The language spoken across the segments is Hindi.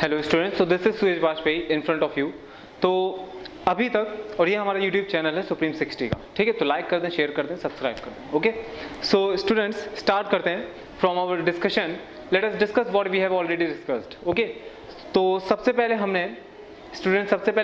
Hello students, so this is Suresh Vajpayee in front of you. तो अभी तक, और ये हमारा यूट्यूब चैनल है सुप्रीम 60 का, ठीक है। तो लाइक कर दें, शेयर कर दें, सब्सक्राइब कर दें, ओके। सो स्टूडेंट्स, स्टार्ट करते हैं from our discussion. Let us discuss what we have already discussed, okay. तो सबसे पहले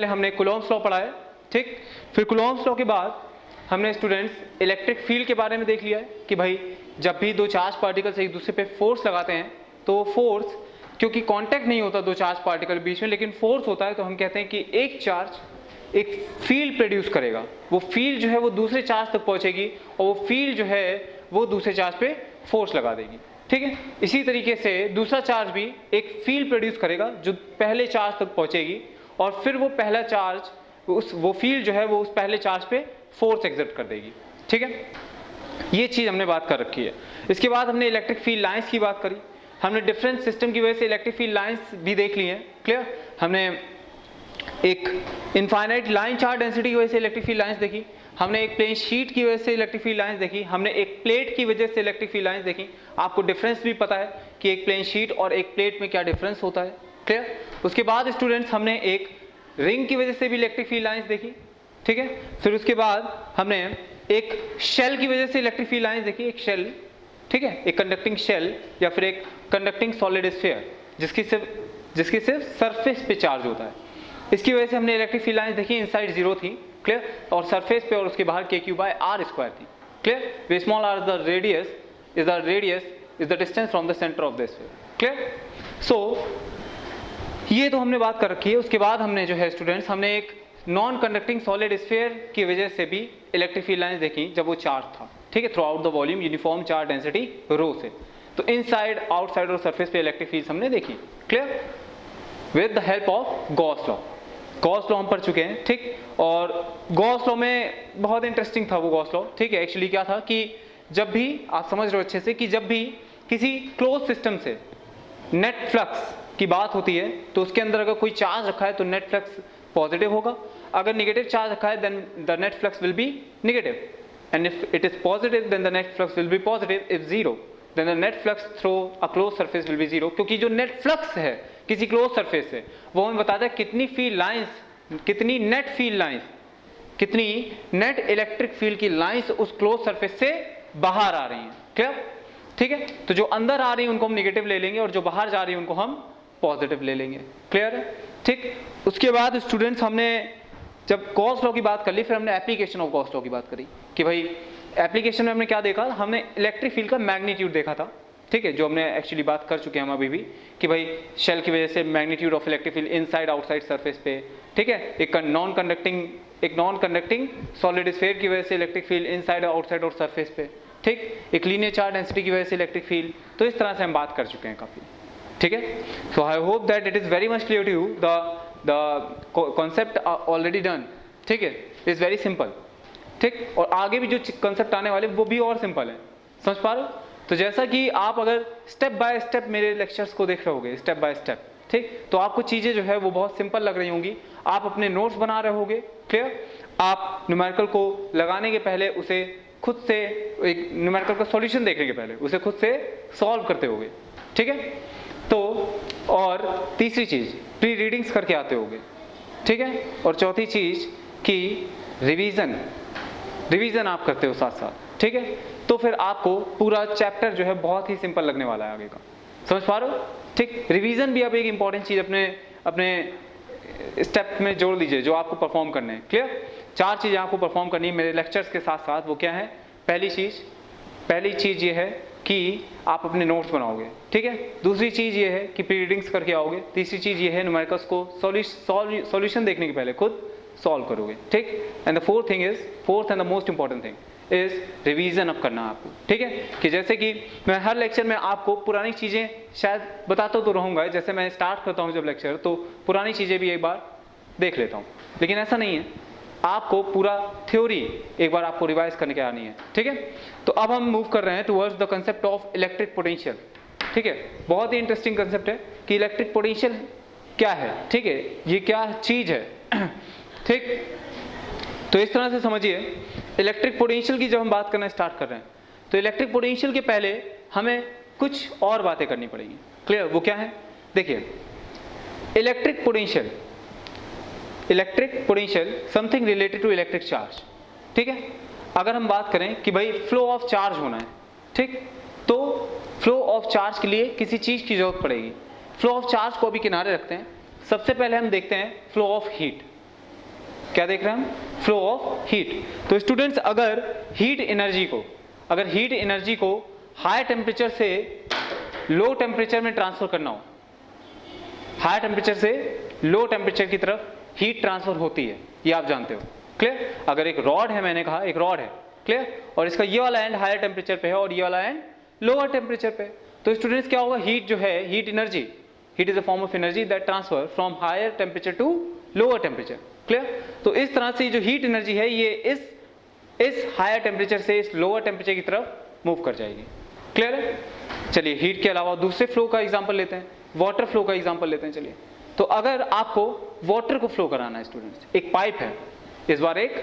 हमने कूलॉम्स लॉ पढ़ा है, ठीक। फिर कूलॉम्स लॉ के बाद हमने स्टूडेंट्स इलेक्ट्रिक फील्ड के बारे में देख लिया है कि भाई जब भी दो चार्ज पार्टिकल्स एक दूसरे पे फोर्स लगाते हैं तो फोर्स, क्योंकि कांटेक्ट नहीं होता दो चार्ज पार्टिकल बीच में, लेकिन फोर्स होता है, तो हम कहते हैं कि एक चार्ज एक फील्ड प्रोड्यूस करेगा। वो फील्ड जो है वो दूसरे चार्ज तक पहुंचेगी और वो फील्ड जो है वो दूसरे चार्ज पे फोर्स लगा देगी, ठीक है। इसी तरीके से दूसरा चार्ज भी एक फील्ड प्रोड्यूस करेगा जो पहले चार्ज तक पहुंचेगी और फिर वो पहला चार्ज वो फील्ड जो है वो उस पहले चार्ज पे फोर्स एक्सर्ट कर देगी, ठीक है। ये चीज हमने बात कर रखी है। इसके बाद हमने इलेक्ट्रिक फील्ड लाइंस की बात करी। हमने डिफरेंट सिस्टम की वजह से इलेक्ट्रिक फील्ड लाइंस भी देख ली हैं, क्लियर। हमने एक इनफाइनाइट लाइन चार्ज डेंसिटी की वजह से इलेक्ट्रिक फील्ड लाइंस देखी। हमने एक प्लेन शीट की वजह से इलेक्ट्रिक फील्ड लाइंस देखी। हमने एक प्लेट की वजह से इलेक्ट्रिक फील्ड लाइंस देखी। आपको डिफरेंस भी पता है कि एक प्लेन शीट और एक प्लेट में क्या डिफरेंस होता है, क्लियर। उसके बाद स्टूडेंट्स हमने एक रिंग की वजह से भी इलेक्ट्रिक फील्ड लाइंस देखी, ठीक है। फिर उसके बाद हमने एक शेल की वजह से इलेक्ट्रिक फील्ड लाइंस देखी। एक शेल, ठीक है, एक कंडक्टिंग शेल या फिर एक कंडक्टिंग सॉलिड स्फीयर जिसकी सिर्फ सरफेस पे चार्ज होता है। इसकी वजह से हमने इलेक्ट्रिक फील्ड लाइंस देखी। इनसाइड जीरो थी, क्लियर, और सरफेस पे और उसके बाहर kq/r² थी, clear. Where small r is the distance from the centre of the sphere, clear. So ये तो हमने बात कर रखी है। उसके बाद हमने जो है स्टूडेंट्स, हमने एक नॉन कंडक्टिंग सॉलिड स्फीयर की वजह से भी इलेक्ट्रिक फील्ड लाइंस देखी जब वो चार्ज था, ठीक है, through out the volume uniform charge density rho से। तो इनसाइड, आउटसाइड और सरफेस पे इलेक्ट्रिक फील्ड हमने देखी, clear, with the help of Gauss law. Gauss law हम पढ़ चुके हैं, ठीक। और गॉस लॉ में बहुत इंटरेस्टिंग था वो गॉस लॉ, ठीक है। एक्चुअली क्या था कि जब भी आप समझ रहे हो अच्छे से कि जब भी किसी क्लोज सिस्टम से नेट फ्लक्स की बात होती है तो उसके अंदर अगर कोई चार्ज रखा है तो नेट फ्लक्स पॉजिटिव होगा। अगर नेगेटिव चार्ज रखा है then the net flux will be negative, and if it is positive then the net flux will be positive. If zero then the net flux through a closed surface will be zero, क्योंकि जो नेट फ्लक्स है किसी क्लोज सरफेस से वो हमें बताता है कितनी फील्ड लाइंस, कितनी नेट फील्ड लाइंस, कितनी नेट इलेक्ट्रिक फील्ड की लाइंस उस क्लोज सरफेस से बाहर आ रही हैं, क्लियर, ठीक है। तो जो अंदर आ रही है उनको हम नेगेटिव ले लेंगे और जो बाहर जा रही है उनको हम पॉजिटिव ले लेंगे, क्लियर है, ठीक। उसके बाद स्टूडेंट्स हमने जब गॉस लॉ की बात कर ली, फिर हमने एप्लीकेशन ऑफ गॉस लॉ की बात करी कि भाई एप्लीकेशन में हमने क्या देखा। हमने इलेक्ट्रिक फील्ड का मैग्नीट्यूड देखा था, ठीक है, जो हमने एक्चुअली बात कर चुके हैं हम अभी भी कि भाई शेल की वजह से magnitude of electric field inside outside surface पे, ठीक है। एक नॉन कंडक्टिंग सॉलिड स्फीयर की वजह से इलेक्ट्रिक फील्ड इनसाइड आउटसाइड और सरफेस पे, ठीक। एक लीनियर चार्ज डेंसिटी की वजह से इलेक्ट्रिक फील्ड। तो इस तरह से हम बात कर चुके हैं काफी, ठीक है। So I hope that it is very much clear to you. The concept already done, ठीक है, इज वेरी सिंपल, ठीक। और आगे भी जो कंसेप्ट आने वाले वो भी और सिंपल है, समझ पा रहे हो। तो जैसा कि आप अगर स्टेप बाय स्टेप मेरे लेक्चर्स को देख रहे होगे स्टेप बाय स्टेप, ठीक, तो आपको चीजें जो है वो बहुत सिंपल लग रही होंगी। आप अपने नोट्स बना रहे होगे, क्लियर। आप न्यूमेरिकल को लगाने के पहले उसे खुद से, एक न्यूमेरिकल का सॉल्यूशन देखने के पहले उसे खुद से सॉल्व करते होगे, ठीक है। तो और तीसरी चीज प्री रीडिंग्स करके आते होगे, ठीक है। और चौथी चीज कि रिवीजन आप करते हो साथ साथ, ठीक है। तो फिर आपको पूरा चैप्टर जो है बहुत ही सिंपल लगने वाला है आगे का, समझ पा रहे हो, ठीक। रिवीजन भी अब एक इंपॉर्टेंट चीज अपने स्टेप में जोड़ लीजिए जो आपको परफॉर्म करने हैं, क्लियर। 4 चीजें आपको परफॉर्म करनी है मेरे लेक्चर्स के साथ साथ। वो क्या है? पहली चीज ये है कि आप अपने नोट्स बनाओगे, ठीक है। दूसरी चीज ये है कि प्री रीडिंग्स करके आओगे। तीसरी चीज ये है न्यूमेरिकल्स को सॉल्यूशन देखने के पहले खुद सॉल्व करोगे, ठीक। And the fourth and the most important thing is revision अब करना आपको, ठीक है। कि जैसे कि मैं हर लेक्चर में आपको पुरानी चीजें शायद बताता तो रहूंगा, जैसे मैं स्टार्ट करता हूं जब लेक्चर तो पुरानी चीजें भी एक बार देख लेता हूं, लेकिन ऐसा नहीं है, आपको पूरा थ्योरी एक बार आपको रिवाइज करने की आनी है, ठीक है। तो अब हम मूव कर रहे हैं towards the concept of electric potential, ठीक है। बहुत ही इंटरेस्टिंग कंसेप्ट है कि इलेक्ट्रिक पोटेंशियल क्या है, ठीक है, ये क्या चीज है, ठीक। तो इस तरह से समझिए, इलेक्ट्रिक पोटेंशियल की जब हम बात करना स्टार्ट कर रहे हैं तो इलेक्ट्रिक पोटेंशियल के पहले हमें कुछ और बातें करनी पड़ेगी, क्लियर। वो क्या है? देखिए, electric potential something related to electric charge, ठीक है। अगर हम बात करें कि भाई फ्लो ऑफ चार्ज होना है, ठीक, तो फ्लो ऑफ चार्ज के लिए किसी चीज की जरूरत पड़ेगी। फ्लो ऑफ चार्ज को भी किनारे रखते हैं। सबसे पहले हम देखते हैं फ्लो ऑफ हीट। क्या देख रहे हैं हम? Flow of heat. तो स्टूडेंट्स, अगर हीट एनर्जी को हाई टेम्परेचर से लो टेम्परेचर में ट्रांसफर करना हो, हाई टेम्परेचर से लो टेम्परेचर की तरफ हीट ट्रांसफर होती है, ये आप जानते हो, क्लियर। अगर एक रॉड है, मैंने कहा एक रॉड है, क्लियर, और इसका ये वाला एंड हायर टेम्परेचर पे है और ये वाला एंड लोअर टेम्परेचर पे, तो स्टूडेंट्स क्या होगा? हीट जो है, heat is a form of energy that transfer from higher temperature to lower temperature, clear. तो इस तरह से जो हीट एनर्जी है ये इस हायर टेम्परेचर से इस लोअर टेम्परेचर की तरफ मूव कर जाएगी, क्लियर है। चलिए, हीट के अलावा दूसरे फ्लो का एग्जांपल लेते हैं, वाटर फ्लो का एग्जांपल लेते हैं। चलिए, तो अगर आपको वाटर को फ्लो कराना है स्टूडेंट्स, एक पाइप है, इस बार एक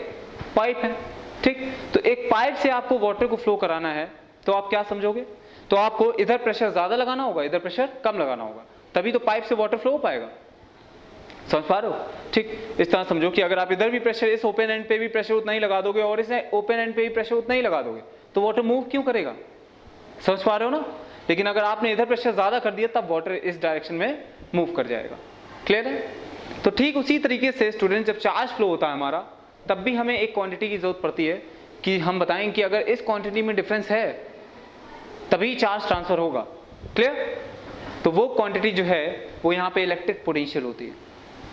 पाइप है, ठीक, तो एक पाइप से आपको वाटर को फ्लो कराना है, तो आप क्या समझोगे? तो आपको इधर प्रेशर ज्यादा लगाना होगा, इधर प्रेशर कम लगाना होगा, तभी तो पाइप से वाटर फ्लो हो पाएगा। समझ पा रहे हो? ठीक, इस तरह समझो कि अगर आप इधर भी प्रेशर, इस ओपन एंड पे भी प्रेशर उतना ही लगा दोगे और इस ओपन एंड पे भी प्रेशर उतना ही लगा दोगे, तो वाटर मूव क्यों करेगा? समझ पा रहे हो ना? लेकिन अगर आपने इधर प्रेशर ज्यादा कर दिया तब वाटर इस डायरेक्शन में मूव कर जाएगा, क्लियर है। तो ठीक उसी तरीके से स्टूडेंट, जब चार्ज फ्लो होता है हमारा, तब भी हमें एक क्वांटिटी की जरूरत पड़ती है कि हम बताएं कि अगर इस क्वांटिटी में डिफरेंस है तभी चार्ज ट्रांसफर होगा, क्लियर। तो वो क्वांटिटी जो है वो यहाँ पे इलेक्ट्रिक पोटेंशियल होती है।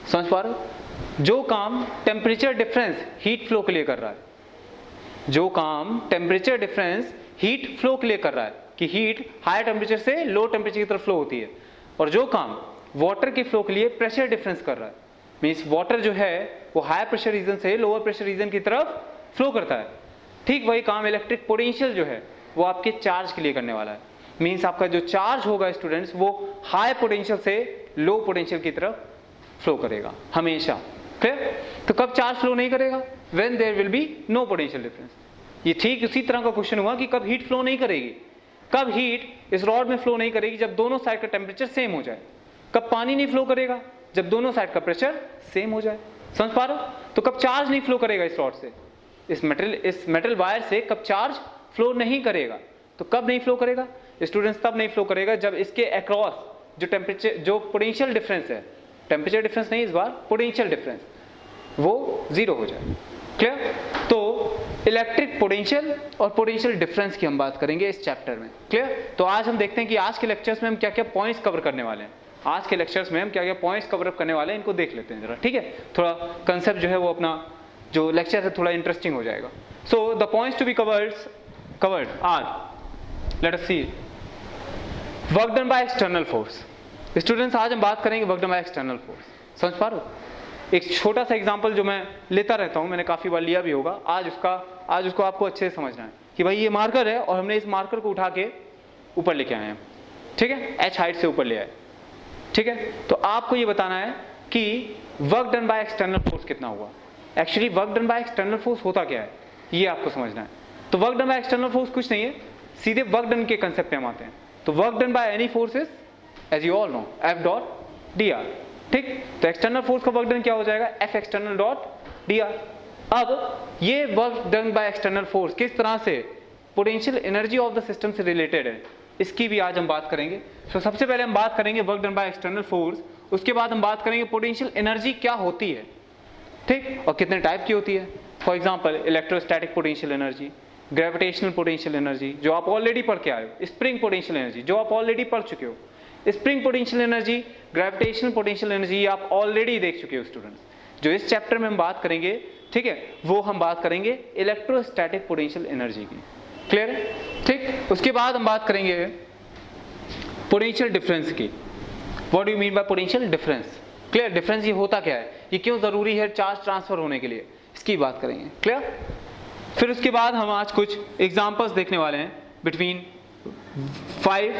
समझ पा रहे हो? जो काम टेम्परेचर डिफरेंस हीट फ्लो के लिए कर रहा है, जो काम टेम्परेचर डिफरेंस हीट फ्लो के लिए कर रहा है कि हीट हायर टेम्परेचर से लो टेम्परेचर की तरफ फ्लो होती है, और जो काम वाटर के फ्लो के लिए प्रेशर डिफरेंस कर रहा है, मींस वाटर जो है वो हायर प्रेशर रीजन से लोअर प्रेशर रीजन की तरफ फ्लो करता है, ठीक वही काम इलेक्ट्रिक पोटेंशियल जो है वो आपके चार्ज के लिए करने वाला है। मींस आपका जो चार्ज होगा स्टूडेंट्स, वो हाई पोटेंशियल से लो पोटेंशियल की तरफ फ्लो करेगा हमेशा, क्लियर। तो कब चार्ज फ्लो नहीं करेगा? When there will be no potential difference. ये ठीक उसी तरह का क्वेश्चन हुआ कि कब हीट फ्लो नहीं करेगी, कब हीट इस रॉड में फ्लो नहीं करेगी? जब दोनों साइड का टेम्परेचर सेम हो जाए। कब पानी नहीं फ्लो करेगा? जब दोनों साइड का प्रेशर सेम हो जाए। समझ पा रहे हो? तो कब चार्ज नहीं फ्लो करेगा इस रॉड से, इस मेटल वायर से कब चार्ज फ्लो नहीं करेगा? तो कब नहीं फ्लो करेगा स्टूडेंट्स? तब नहीं फ्लो करेगा जब इसके अक्रॉस जो टेम्परेचर, जो पोटेंशियल डिफरेंस है, टेम्परेचर डिफरेंस नहीं इस बार, पोटेंशियल डिफरेंस, वो जीरो हो जाए, क्लियर। तो इलेक्ट्रिक पोटेंशियल और पोटेंशियल डिफरेंस की हम बात करेंगे इस चैप्टर में, क्लियर। तो आज हम देखते हैं कि आज के लेक्चर्स में हम क्या क्या पॉइंट्स कवर करने वाले हैं, आज के लेक्चर्स में हम क्या क्या पॉइंट्स कवर अप करने वाले हैं, इनको देख लेते हैं जरा, ठीक है। थोड़ा कंसेप्ट जो है वो अपना जो लेक्चर है थोड़ा इंटरेस्टिंग हो जाएगा। So the points to be covered are, let us see, work done by external force. Students, आज हम बात करेंगे work done by external force. समझ पा रहे हो? एक छोटा सा एग्जांपल जो मैं लेता रहता हूं, मैंने काफी बार लिया भी होगा, आज उसको आपको अच्छे से समझना है कि भाई ये मार्कर है और हमने इस मार्कर को उठा के ऊपर लेके आए हैं, ठीक है, h हाइट से ऊपर ले आए, ठीक है। तो आपको ये बताना है कि work done by external force कितना हुआ। Actually work done by external force होता क्या है, ये आपको समझना है। तो work done by external force कुछ नहीं है, सीधे वर्क डन के कंसेप्ट पे हम आते हैं। तो work done by any force is, as you all know, F dot d r, ठीक। तो एक्सटर्नल फोर्स का वर्क डन क्या हो जाएगा? F external dot d r. अब ये work done by external force किस तरह से potential energy of the system से रिलेटेड है, इसकी भी आज हम बात करेंगे। तो सबसे पहले हम बात करेंगे work done by external force, उसके बाद हम बात करेंगे पोटेंशियल एनर्जी क्या होती है, ठीक, और कितने टाइप की होती है। For example electrostatic potential energy, gravitational potential energy जो आप ऑलरेडी पढ़ के आए हो, स्प्रिंग पोटेंशियल एनर्जी जो आप ऑलरेडी पढ़ चुके हो, spring potential energy, gravitational potential energy आप ऑलरेडी देख चुके हो स्टूडेंट्स। जो इस चैप्टर में हम बात करेंगे, ठीक है, वो हम बात करेंगे इलेक्ट्रोस्टैटिक पोटेंशियल एनर्जी की, क्लियर है, ठीक। उसके बाद हम बात करेंगे पोटेंशियल डिफरेंस की। What do you mean by potential difference, clear. Difference ये होता क्या है, ये क्यों जरूरी है चार्ज ट्रांसफर होने के लिए, इसकी बात करेंगे, क्लियर। फिर उसके बाद हम आज कुछ एग्जांपल्स देखने वाले हैं, बिटवीन 5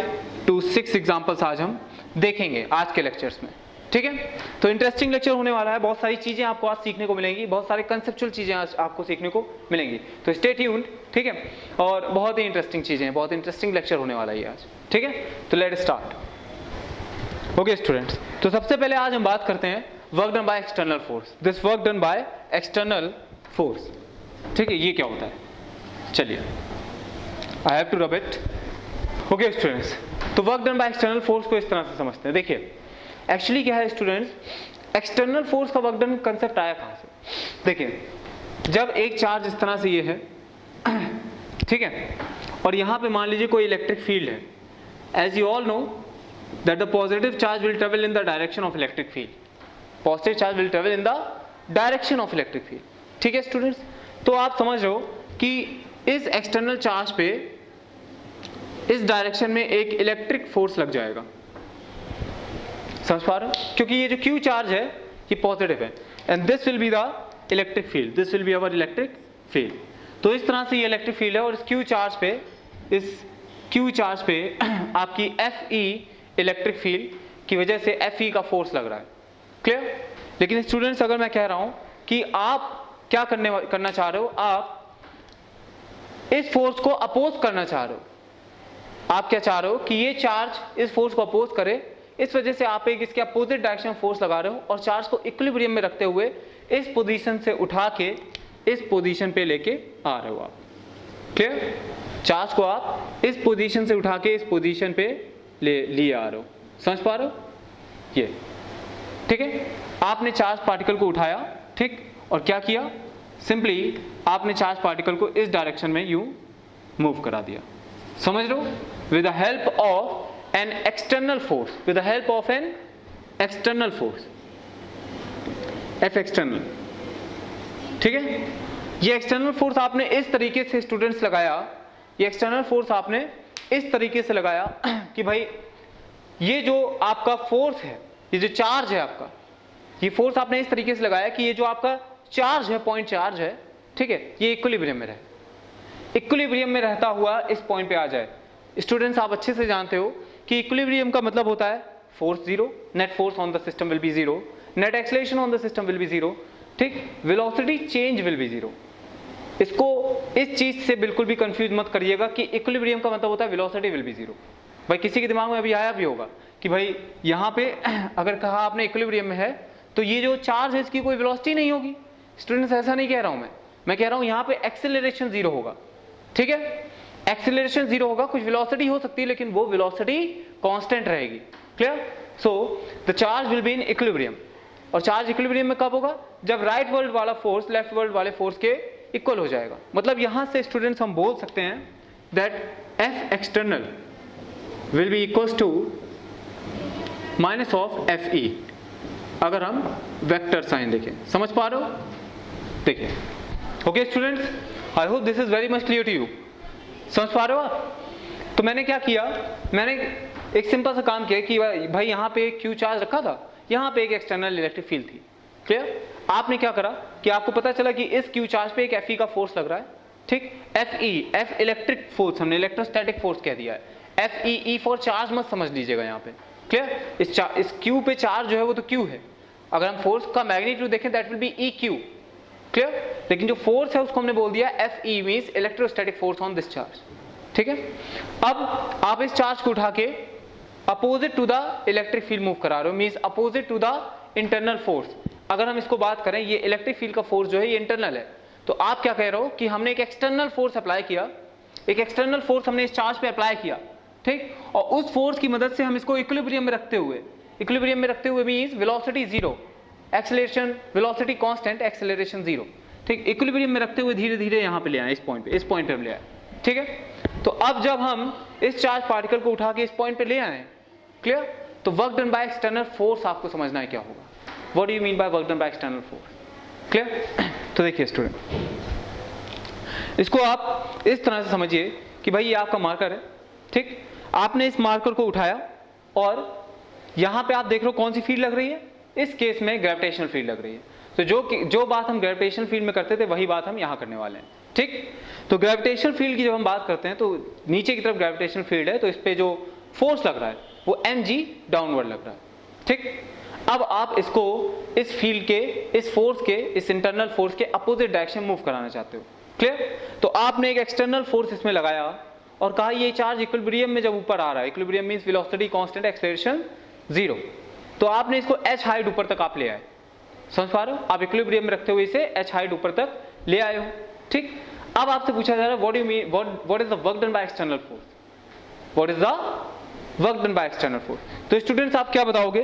to 6 एग्जांपल्स आज हम देखेंगे आज के लेक्चर्स में, ठीक है। तो इंटरेस्टिंग लेक्चर होने वाला है, बहुत सारी चीजें आपको आज सीखने को मिलेंगी, बहुत सारे कंसेप्चुअल चीजें आज आपको सीखने को मिलेंगी, तो स्टे ट्यून्ड, ठीक है। और बहुत ही इंटरेस्टिंग चीजें, बहुत इंटरेस्टिंग लेक्चर होने वाला है आज, ठीक है। तो लेट स्टार्ट। ओके स्टूडेंट्स, तो सबसे पहले आज हम बात करते हैं work done by external force. This work done by external force, ठीक है, ये क्या होता है? चलिए, I have to rub it. Okay students, तो work done by external force को इस तरह से समझते हैं। देखिए एक्चुअली क्या है स्टूडेंट्स, एक्सटर्नल फोर्स का वर्क डन कंसेप्ट आया कहां से? देखिए, जब एक चार्ज इस तरह से ये है, ठीक है, और यहां पे मान लीजिए कोई इलेक्ट्रिक फील्ड है, as you all know that the positive charge will travel in the direction of electric field, positive charge will travel in the direction of electric field, ठीक है स्टूडेंट्स। तो आप समझ रहे हो कि इस एक्सटर्नल चार्ज पे इस डायरेक्शन में एक इलेक्ट्रिक फोर्स लग जाएगा, समझ पा रहे हो? क्योंकि ये जो Q चार्ज है ये पॉजिटिव है, and this will be the electric field, this will be our electric field. तो इस तरह से ये इलेक्ट्रिक फील्ड है और इस Q चार्ज पे आपकी Fe इलेक्ट्रिक फील्ड की वजह से Fe का फोर्स लग रहा है, क्लियर? लेकिन स्टूडेंट्स, अगर मैं कह रहा हूं कि आप क्या करना चाह रहे हो, आप इस फोर्स को अपोज करना चाह रहे हो, आप क्या चाह रहे हो कि ये चार्ज इस फोर्स को अपोज करे, इस वजह से आप एक इसके अपोजिट डायरेक्शन फोर्स लगा रहे हो और चार्ज को इक्विलिब्रियम में रखते हुए इस पोजीशन से उठा के इस पोजीशन पे लेके आ रहे हो आप, क्लियर? चार्ज को आप इस पोजीशन से उठा के इस पोजीशन पे लिए आ रहे हो, समझ पा रहे हो? ये ठीक है, आपने चार्ज पार्टिकल को उठाया, ठीक, और क्या किया? सिंपली आपने चार्ज पार्टिकल को इस डायरेक्शन में यूं मूव करा दिया, समझ रहे हो? With the help of an external force, with the help of an external force, F external, ठीक है। ये एक्सटर्नल फोर्स आपने इस तरीके से स्टूडेंट्स लगाया, ये एक्सटर्नल फोर्स आपने इस तरीके से लगाया कि भाई ये जो आपका फोर्स है, ये जो चार्ज है आपका, ये फोर्स आपने इस तरीके से लगाया कि ये जो आपका चार्ज है, पॉइंट चार्ज है, ठीक है, ये इक्विलिब्रियम में रहे, इक्विलिब्रियम में रहता हुआ इस पॉइंट पे आ जाए। स्टूडेंट्स, आप अच्छे से जानते हो कि इक्विलिब्रियम का मतलब होता है force zero, net force on the system will be zero, net acceleration on the system will be zero, ठीक, velocity change will be zero. इसको इस चीज से बिल्कुल भी कंफ्यूज मत करिएगा कि इक्विलिब्रियम का मतलब होता है वेलोसिटी विल बी जीरो। भाई किसी के दिमाग में अभी आया भी होगा कि भाई यहाँ पे अगर कहा आपने इक्विलिब्रियम में है तो ये जो चार्ज है इसकी कोई वेलोसिटी नहीं होगी। स्टूडेंट्स, ऐसा नहीं कह रहा हूं मैं कह रहा हूं यहाँ पे एक्सेलरेशन जीरो होगा, ठीक है, एक्सेलरेशन जीरो होगा, कुछ वेलोसिटी हो सकती है लेकिन वो वेलोसिटी कांस्टेंट रहेगी, clear? So the charge will be in equilibrium, और चार्ज इक्विलिब्रियम में कब होगा? जब राइट वर्ल्ड वाला फोर्स लेफ्ट वर्ल्ड वाले फोर्स के इक्वल हो जाएगा। मतलब यहां से स्टूडेंट्स हम बोल सकते हैं that F external will be equals to minus of F E, अगर हम वेक्टर साइन देखें, समझ पा रहे हो? देखिए, okay students, I hope this is very much clear to you, समझ पा रहे हो आप? तो मैंने क्या किया, मैंने एक सिंपल सा काम किया कि भाई यहाँ पे क्यू चार्ज रखा था, यहाँ पे एक एक्सटर्नल इलेक्ट्रिक फील्ड थी, क्लियर? आपने क्या करा कि आपको पता चला कि इस क्यू चार्ज पे एक एफ ई का फोर्स लग रहा है, ठीक, F E, F electric force, हमने इलेक्ट्रोस्टैटिक फोर्स कह दिया है, F E, E for charge मत समझ लीजिएगा यहाँ पे, क्लियर? इस क्यू पे चार्ज जो है वो तो क्यू है, अगर हम फोर्स का मैग्नीट्यूड देखें that will be E Q, clear? लेकिन जो फोर्स है उसको हमने बोल दिया F E, means electrostatic force on this charge, ठीक है? अब आप इस चार्ज को उठा के opposite to the electric field move करा रहे हो, means opposite to the internal force. अगर हम इसको बात करें, ये इलेक्ट्रिक फील्ड का फोर्स जो है ये इंटरनल है, तो आप क्या कह रहे हो कि हमने एक एक्सटर्नल फोर्स अप्लाई किया, एक एक्सटर्नल फोर्स हमने इस चार्ज पे अप्लाई किया, ठीक, और उस फोर्स की मदद से हम इसको इक्विलिब्रियम में रखते हुए means velocity zero, acceleration velocity constant, acceleration zero, ठीक, इक्विलिब्रियम में रखते हुए धीरे धीरे यहाँ पे ले आए, इस पॉइंट पे हम ले आए, ठीक है? तो अब जब हम इस चार्ज पार्टिकल को उठा के इस पॉइंट पे ले आए, क्लियर? तो work done by external force आपको समझना है क्या होगा। What do you mean by work done by external force, clear? तो देखिए स्टूडेंट, इसको आप इस तरह से समझिए कि भाई ये आपका मार्कर है, ठीक, आपने इस मार्कर को उठाया और यहां पे आप देख रहे हो कौन सी फील्ड लग रही है, इस केस में ग्रेविटेशनल फील्ड लग रही है। तो जो बात हम ग्रेविटेशनल फील्ड में करते थे वही बात हम यहां करने वाले हैं, ठीक? तो ग्रेविटेशनल फील्ड की जब हम बात करते हैं तो नीचे की तरफ ग्रेविटेशनल फील्ड है, तो इस पे जो फोर्स लग रहा है वो mg डाउनवर्ड लग रहा है, ठीक? अब आप इसको इस फील्ड के, इस फोर्स के, इस इंटरनल फोर्स के अपोजिट डायरेक्शन मूव कराना चाहते हो, क्लियर? तो आपने एक एक्सटर्नल फोर्स इसमें लगाया और कहा ये चार्ज इक्विलिब्रियम में जब ऊपर आ रहा है, equilibrium means velocity constant, acceleration 0, तो आपने इसको h हाइट ऊपर तक आप ले आए, समझ पा रहे हो, आप इक्विलिब्रियम में रखते हुए इसे h हाइट ऊपर तक ले आए हो, ठीक। अब आपसे पूछा जा रहा है what do you mean, what is the work done by external force, what is the work done by external force. तो स्टूडेंट्स आप क्या बताओगे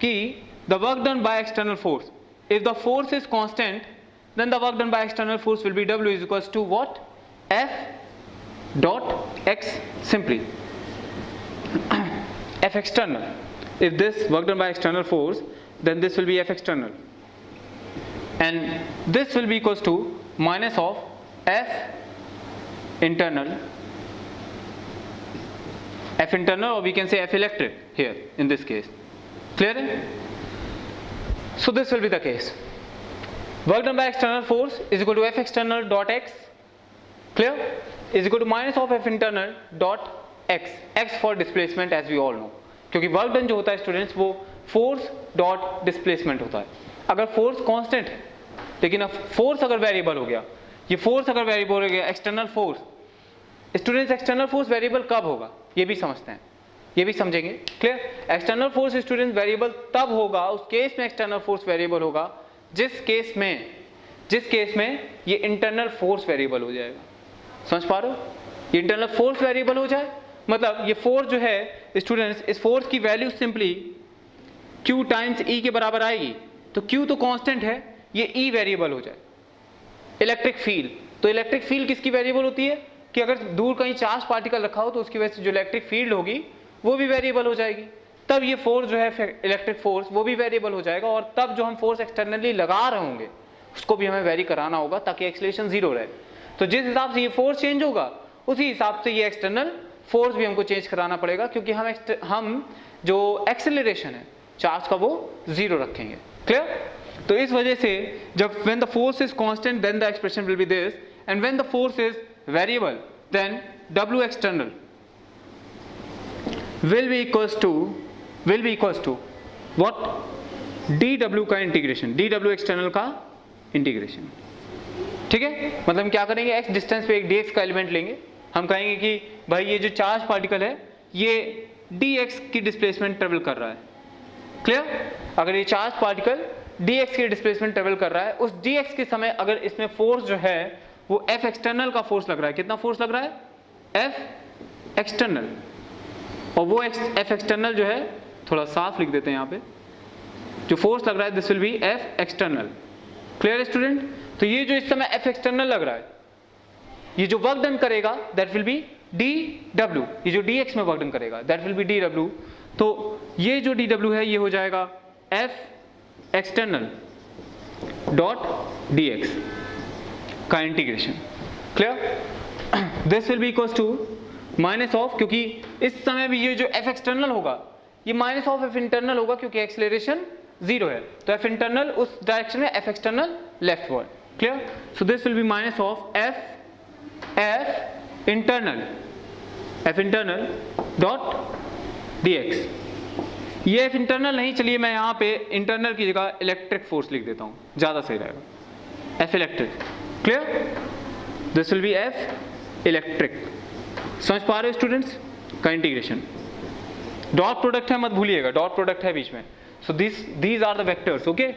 कि the work done by external force, if the force is constant then the work done by external force will be W is equals to what, F dot X simply F external. If this work done by external force, then this will be F external, and this will be equals to minus of F internal, or we can say F electric here in this case. Clear? So this will be the case. Work done by external force is equal to F external dot X, clear, is equal to minus of F internal dot X, X for displacement as we all know, क्योंकि वर्क डन जो होता है स्टूडेंट्स वो फोर्स डॉट डिस्प्लेसमेंट होता है। अगर फोर्स कांस्टेंट है लेकिन अब फोर्स अगर वेरिएबल हो गया, ये फोर्स अगर वेरिएबल हो गया external force, students external force variable कब होगा ये भी समझते हैं, ये भी समझेंगे, clear. External force students variable तब होगा, उस केस में एक्सटर्नल फोर्स वेरिएबल होगा जिस केस में ये इंटरनल फोर्स वेरिएबल हो जाएगा, समझ पा रहे हो, ये इंटरनल फोर्स वेरिएबल हो जाए, मतलब ये फोर्स जो है स्टूडेंट्स, इस फोर्स की value simply Q times E के बराबर आएगी, तो Q तो कांस्टेंट है, ये E वेरिएबल हो जाए। इलेक्ट्रिक फील्ड, तो इलेक्ट्रिक फील्ड किसकी वेरिएबल होती है कि अगर दूर कहीं चार्ज पार्टिकल रखा हो तो उसकी वजह से जो इलेक्ट्रिक फील्ड होगी वो भी वेरिएबल हो जाएगी, तब ये फोर्स जो है इलेक्ट्रिक फोर्स वो भी वेरिएबल हो जाएगा, और तब जो हम फोर्स एक्सटर्नली लगा रहे होंगे उसको भी हमें वेरी कराना होगा ताकि एक्सीलरेशन 0 रहे। तो जिस हिसाब से ये फोर्स चेंज होगा उसी हिसाब से ये एक्सटर्नल फोर्स भी हमको चेंज कराना पड़ेगा, क्योंकि हम जो एक्सेलरेशन है चार्ज का वो 0 रखेंगे, क्लियर। तो इस वजह से जब when the force is constant then the expression will be this, and when the force is variable then W external will be equals to what, dW का इंटीग्रेशन, dW एक्सटर्नल का इंटीग्रेशन, ठीक है। मतलब हम क्या करेंगे, x डिस्टेंस पे एक dx का एलिमेंट लेंगे, हम कहेंगे कि भाई ये जो चार्ज पार्टिकल है ये dx की डिस्प्लेसमेंट ट्रेवल कर रहा है, क्लियर। अगर ये चार्ज पार्टिकल dx की डिस्प्लेसमेंट ट्रेवल कर रहा है, उस dx के समय अगर इसमें फोर्स जो है वो F एक्सटर्नल का फोर्स लग रहा है, कितना फोर्स लग रहा है, F एक्सटर्नल, और वो F एक्सटर्नल जो है थोड़ा साफ लिख देते हैं यहाँ पे, जो फोर्स लग रहा है this will be F external, clear student. तो ये जो इस समय F एक्सटर्नल लग रहा है, ये जो वर्क डन करेगा दैट विल बी dW, ये जो dx में वर्क डन करेगा दैट विल बी dW, तो ये जो dW है ये हो जाएगा F एक्सटर्नल डॉट dx का integration, clear. This will be equals to minus of, क्योंकि इस समय भी ये जो F एक्सटर्नल होगा ये माइनस ऑफ F इंटरनल होगा क्योंकि एक्सेलरेशन 0 है, तो F इंटरनल उस डायरेक्शन में, F external left word, clear. So this will be minus of F internal dot dx। ये F इंटरनल नहीं, चलिए मैं यहाँ पे इंटरनल की जगह इलेक्ट्रिक फोर्स लिख देता हूँ, ज्यादा सही रहेगा, F electric, clear. This will be F electric, समझ पा रहे हो स्टूडेंट्स, का इंटीग्रेशन। डॉट प्रोडक्ट है, मत भूलिएगा, डॉट प्रोडक्ट है बीच में, सो these are the vectors, okay,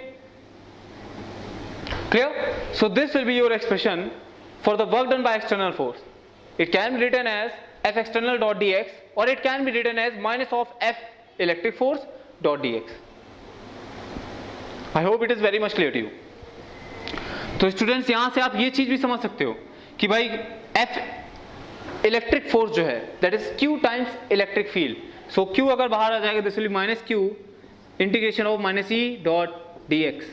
clear। so this will be your expression for the work done by external force. It can be written as F external dot dx, or it can be written as minus of F electric force dot dx. I hope it is very much clear to you. तो स्टूडेंट्स यहां से आप ये चीज भी समझ सकते हो कि भाई F इलेक्ट्रिक फोर्स जो है that is Q times electric field, so Q अगर बाहर आ जाएगा this will be minus Q integration of minus E dot dx,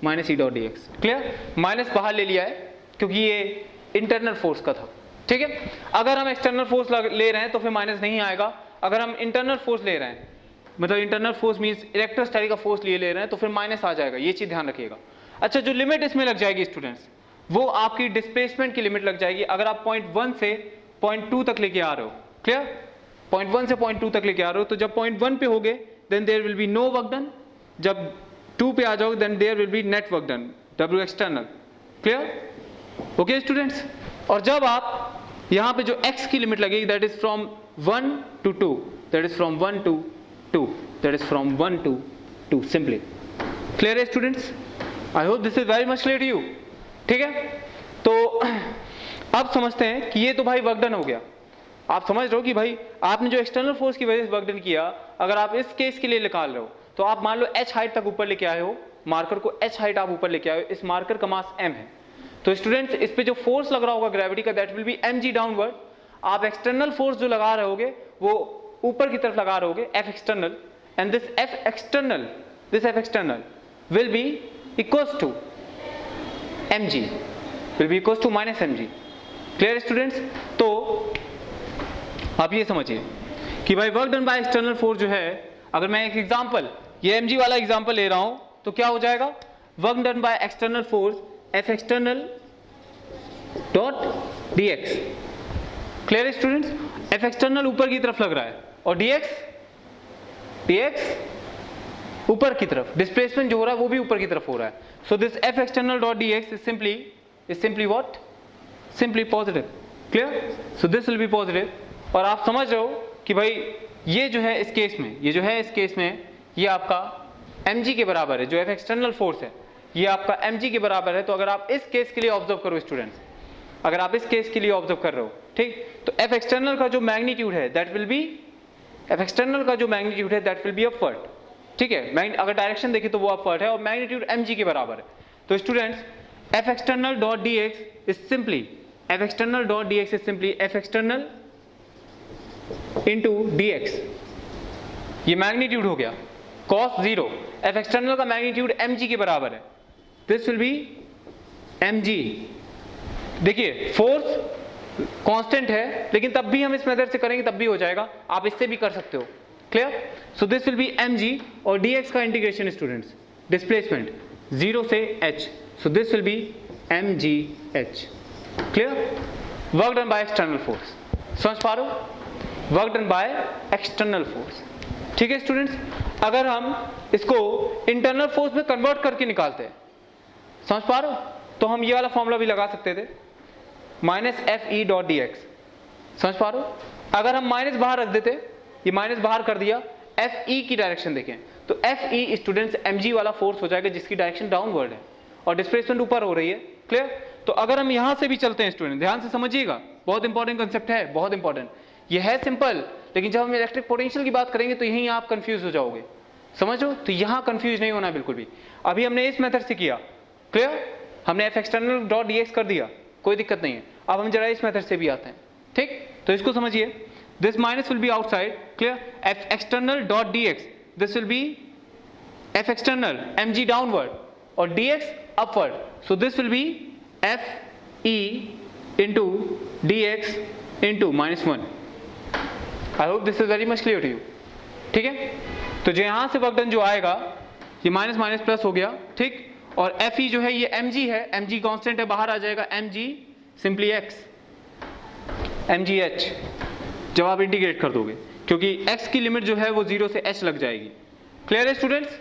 minus E dot dx, clear. Minus बाहर ले लिया है क्योंकि ये इंटरनल फोर्स का था, ठीक है। अगर हम एक्सटर्नल फोर्स ले रहे हैं तो फिर माइनस नहीं आएगा, अगर हम इंटरनल फोर्स ले रहे हैं, मतलब इंटरनल फोर्स मींस इलेक्ट्रोस्टैटिक का फोर्स ले रहे हैं तो फिर माइनस आ जाएगा, ये चीज ध्यान रखिएगा। अच्छा, जो लिमिट इसमें लग जाएगी स्टूडेंट्स वो आपकी डिस्प्लेसमेंट की लिमिट लग जाएगी, अगर आप पॉइंट 1 से पॉइंट 2 तक लेके आ रहे हो, क्लियर। पॉइंट 1 से पॉइंट 2 तक लेके आ रहे हो, तो जब पॉइंट 1 पे होगे then there will be no work done, जब 2 पे आ जाओगे then there will be net work done, W external, clear, okay students. और जब आप यहाँ पे जो x की लिमिट लगेगी that is from 1 to 2, that is from 1 to 2, that is from 1 to 2 simply. Clear है students? I hope this is very much clear to you. ठीक है, तो अब समझते हैं कि ये तो भाई वर्क डन हो गया. आप समझ रहे हो कि भाई आपने जो एक्सटर्नल फोर्स की वजह से वर्क डन किया, अगर आप इस केस के लिए निकाल रहे हो तो आप मान लो h हाइट तक ऊपर लेके आए हो, मार्कर को h हाइट आप ऊपर लेके आए हो, इस मार्कर का मास m है. तो स्टूडेंट्स इस पे जो फोर्स लग रहा होगा ग्रेविटी का, that will B mg downward. आप एक्सटर्नल फोर्स जो लगा रहे होगे वो ऊपर की तरफ लगा रहे होगे, F external, and this F external will be equals to mg, will be equals to minus mg. Clear students? तो आप ये समझिए कि भाई work done by external force जो है, अगर मैं एक एग्जांपल, ये mg वाला एग्जांपल ले रहा हूं, तो क्या हो जाएगा? Work done by external force F external dot dx. Clear students? F external ऊपर की तरफ लग रहा है और dx ऊपर की तरफ, डिस्प्लेसमेंट जो हो रहा है वो भी ऊपर की तरफ हो रहा है. So this F external dot dx is simply what? Simply positive. Clear? So this will B positive. और आप समझ रहे हो कि भाई ये जो है इस केस में, ये जो है इस केस में, ये आपका mg के बराबर है. जो F एक्सटर्नल फोर्स है ये आपका mg के बराबर है. तो अगर आप इस केस के लिए ऑब्जर्व करो स्टूडेंट्स, अगर आप इस केस के लिए ऑब्जर्व कर रहे हो, ठीक, तो F एक्सटर्नल का जो मैग्नीट्यूड है that will be, F external का जो मैग्नीट्यूड है दैट विल बी अपवर्ड. ठीक है, अगर डायरेक्शन देखिए तो वो अपवर्ड है और मैग्नीट्यूड mg के बराबर है. तो students F external dot dx is simply, F external dot dx is simply F external into dx. ये मैग्नीट्यूड हो गया cos 0. F एक्सटर्नल का मैग्नीट्यूड mg के बराबर है. This will B mg. देखिए फोर्स कांस्टेंट है, लेकिन तब भी हम इस मेथड से करेंगे तब भी हो जाएगा, आप इससे भी कर सकते हो. Clear? So this will B mg और dx का इंटीग्रेशन स्टूडेंट्स, डिस्प्लेसमेंट 0 से h. So this will be mgh. Clear? Work done by external force. समझ पा रहे हो? Work done by external force. ठीक है स्टूडेंट्स? अगर हम इसको इंटरनल फोर्स में कन्वर्ट करके निकालते हैं, समझ पा रहे हो, तो हम ये वाला फॉर्मूला भी लगा सकते थे, माइनस Fe डॉट dx. समझ पा रहे हो? अगर हम माइनस बाहर रख देते, ये माइनस बाहर कर दिया, Fe की डायरेक्शन देखें तो Fe स्टूडेंट्स mg वाला फोर्स हो जाएगा जिसकी डायरेक्शन डाउनवर्ड है और डिस्प्लेसमेंट ऊपर हो रही है. क्लियर? तो अगर हम यहां से भी चलते हैं स्टूडेंट, ध्यान से समझिएगा, बहुत इंपॉर्टेंट कंसेप्ट है, बहुत इंपॉर्टेंट. ये है सिंपल, लेकिन जब हम इलेक्ट्रिक पोटेंशियल की बात करेंगे तो यहीं आप कंफ्यूज हो जाओगे. समझ लो? तो यहां कंफ्यूज नहीं होना बिल्कुल भी. अभी हमने इस मेथड से किया. क्लियर? हमने F एक्सटर्नल डॉट dx कर दिया, कोई दिक्कत नहीं है. अब हम जरा इस मेथड से भी आते हैं. ठीक, तो इसको समझिए. This minus will be outside. Clear? F external dot dx, this will be F external mg downward और dx upward. So this will be Fe into dx into -1. I hope this is very much clear to you. ठीक है? तो जो यहां से वर्क डन जो आएगा, ये माइनस माइनस प्लस हो गया. ठीक, और Fe जो है ये mg है, mg कांस्टेंट है, बाहर आ जाएगा mg सिंपली x, mgh जब आप इंटीग्रेट कर दोगे, क्योंकि x की लिमिट जो है वो 0 से h लग जाएगी. क्लियर है स्टूडेंट्स?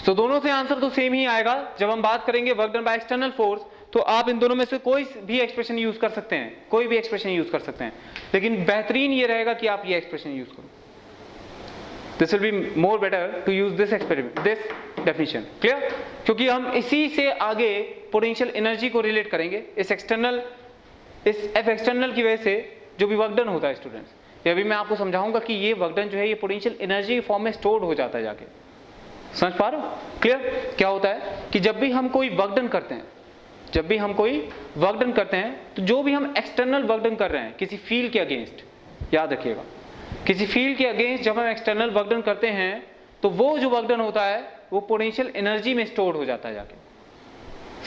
तो दोनों से आंसर तो सेम ही आएगा. जब हम बात करेंगे work done by external force, तो आप इन दोनों में से कोई भी एक्सप्रेशन यूज कर सकते हैं, कोई भी एक्सप्रेशन यूज कर सकते हैं, लेकिन बेहतरीन ये रहेगा कि आप ये एक्सप्रेशन यूज करो. This will be more better to use this experiment, this definition. Clear? क्योंकि हम इसी से आगे पोटेंशियल एनर्जी को रिलेट करेंगे इस F एक्सटर्नल की वजह से जो भी वर्क डन होता है स्टूडेंट्स. ये अभी मैं आपको समझाऊंगा कि ये वर्क डन जो है ये पोटेंशियल एनर्जी के फॉर्म में स्टोर्ड हो जाता है जाके. समझ पा रहे हो? क्लियर? क्या होता है कि जब भी हम कोई वर्क डन करते हैं, जब भी हम कोई वर्क डन करते हैं, तो जो भी हम एक्सटर्नल वर्क डन कर रहे हैं किसी फील्ड के अगेंस्ट, याद रखिएगा, किसी फील्ड के अगेंस्ट जब हम एक्सटर्नल वर्क डन करते हैं तो वो जो वर्क डन होता है वो पोटेंशियल एनर्जी में स्टोर हो जाता है जाके.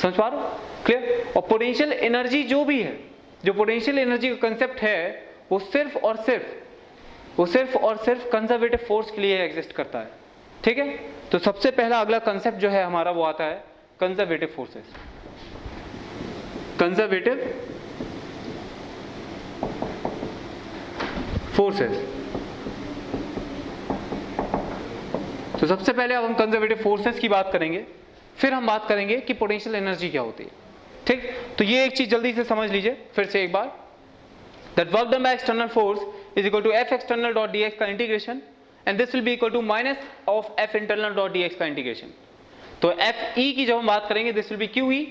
समझ पा रहे हो? क्लियर? और पोटेंशियल एनर्जी जो भी है, जो पोटेंशियल एनर्जी का कंसेप्ट है, वो सिर्फ और सिर्फ कंजर्वेटिव फोर्स के लिए एग्जिस्ट करता है. ठीक है? तो सबसे पहला अगला कंसेप्ट जो है हमारा वो आता है कंजर्वेटिव फोर्सेस. Conservative forces. तो सबसे पहले अब हम कंजर्वेटिव फोर्सेस की बात करेंगे, फिर हम बात करेंगे कि पोटेंशियल एनर्जी क्या होती है. ठीक, तो ये एक चीज जल्दी से समझ लीजिए फिर से एक बार, that work done by external force is equal to F external dot dx का integration and this will be equal to minus of F internal dot D X का इंटीग्रेशन। तो एफ ई की जब हम बात करेंगे this will be Q E,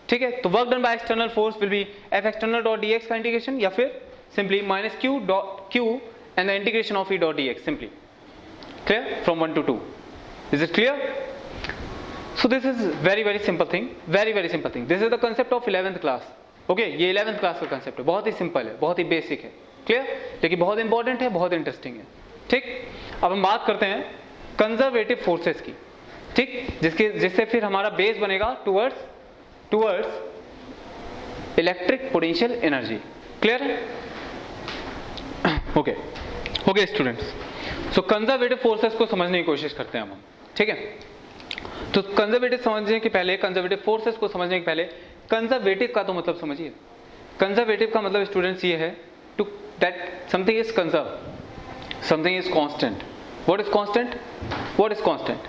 ठीक है। तो work done by external force will be F external dot D X का इंटीग्रेशन, या फिर simply minus Q dot Q and the integration of E dot D x simply. Clear from 1 to 2? Is it clear? So this is very simple thing, very simple thing. This is the concept of 11th class. Okay, ये 11th class का concept है, बहुत ही simple है, बहुत ही basic है, clear? लेकिन बहुत important है, बहुत interesting है, ठीक? अब हम बात करते हैं conservative forces की, ठीक? जिससे फिर हमारा base बनेगा towards electric potential energy. Clear है? Okay students. So conservative forces को समझने की कोशिश करते हैं हम, ठीक है? तो कंजर्वेटिव समझने के पहले, कंजर्वेटिव फोर्सेस को समझने के पहले, कंजर्वेटिव का तो मतलब समझिए। कंजर्वेटिव का मतलब स्टूडेंट्स ये है to that something is conserve, something is constant. What is constant? What is constant?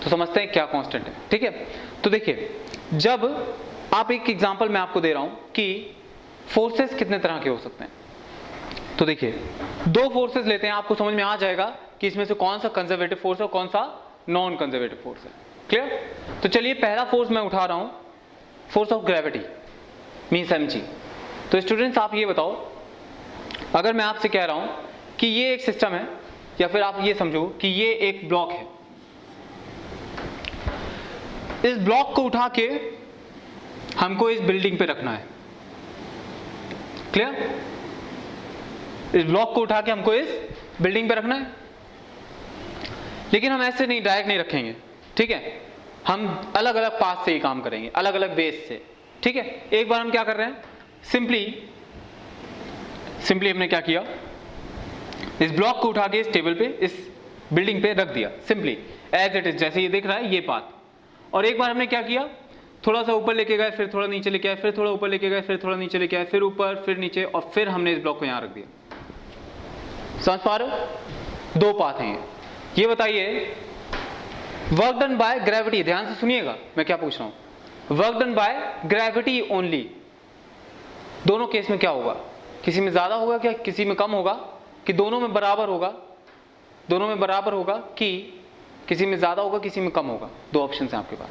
तो समझते हैं क्या कांस्टेंट है, ठीक है। तो देखिए, जब आप एक एग्जांपल मैं आपको दे रहा हूं कि फोर्सेस कितने तरह के हो सकते हैं, तो देखिए 2 फोर्सेस लेते हैं, आपको समझ में आ जाएगा कि इसमें से कौन सा कंजर्वेटिव फोर्स है और कौन सा नॉन कंजर्वेटिव फोर्स है। क्लियर? तो चलिए पहला फोर्स मैं उठा रहा हूं, force of gravity means mg। तो स्टूडेंट्स आप ये बताओ, अगर मैं आपसे कह रहा हूं कि ये एक सिस्टम है, या फिर आप ये समझो कि ये एक ब्लॉक है, इस ब्लॉक को उठा के हमको इस बिल्डिंग पे रखना है। क्लियर? इस ब्लॉक को उठा के हमको इस बिल्डिंग पे रखना है, लेकिन हम ऐसे नहीं, डायरेक्ट नहीं रखेंगे, ठीक है। हम अलग अलग पाथ से ही काम करेंगे, अलग अलग बेस से, ठीक है। एक बार हम क्या कर रहे हैं, सिंपली हमने क्या किया, इस ब्लॉक को उठा के इस टेबल पे, इस बिल्डिंग पे रख दिया, सिंपली एज इट इज, जैसे ये दिख रहा है ये पाथ। और एक बार हमने क्या किया, थोड़ा सा ऊपर लेके गए, फिर थोड़ा नीचे लेके आए, फिर थोड़ा ऊपर लेके गए, फिर थोड़ा नीचे लेके आए, फिर ऊपर, फिर नीचे, और फिर हमने इस ब्लॉक को यहां रख दिया। समझ पा रहे हो? 2 पाथ हैं ये बताइए, वर्क डन बाय ग्रेविटी, ध्यान से सुनिएगा मैं क्या पूछ रहा हूं, work done by gravity only, दोनों केस में क्या होगा, किसी में ज्यादा होगा क्या, किसी में कम होगा, कि दोनों में बराबर होगा, दोनों में बराबर होगा, कि किसी में ज्यादा होगा, किसी में कम होगा। 2 ऑप्शन है आपके पास।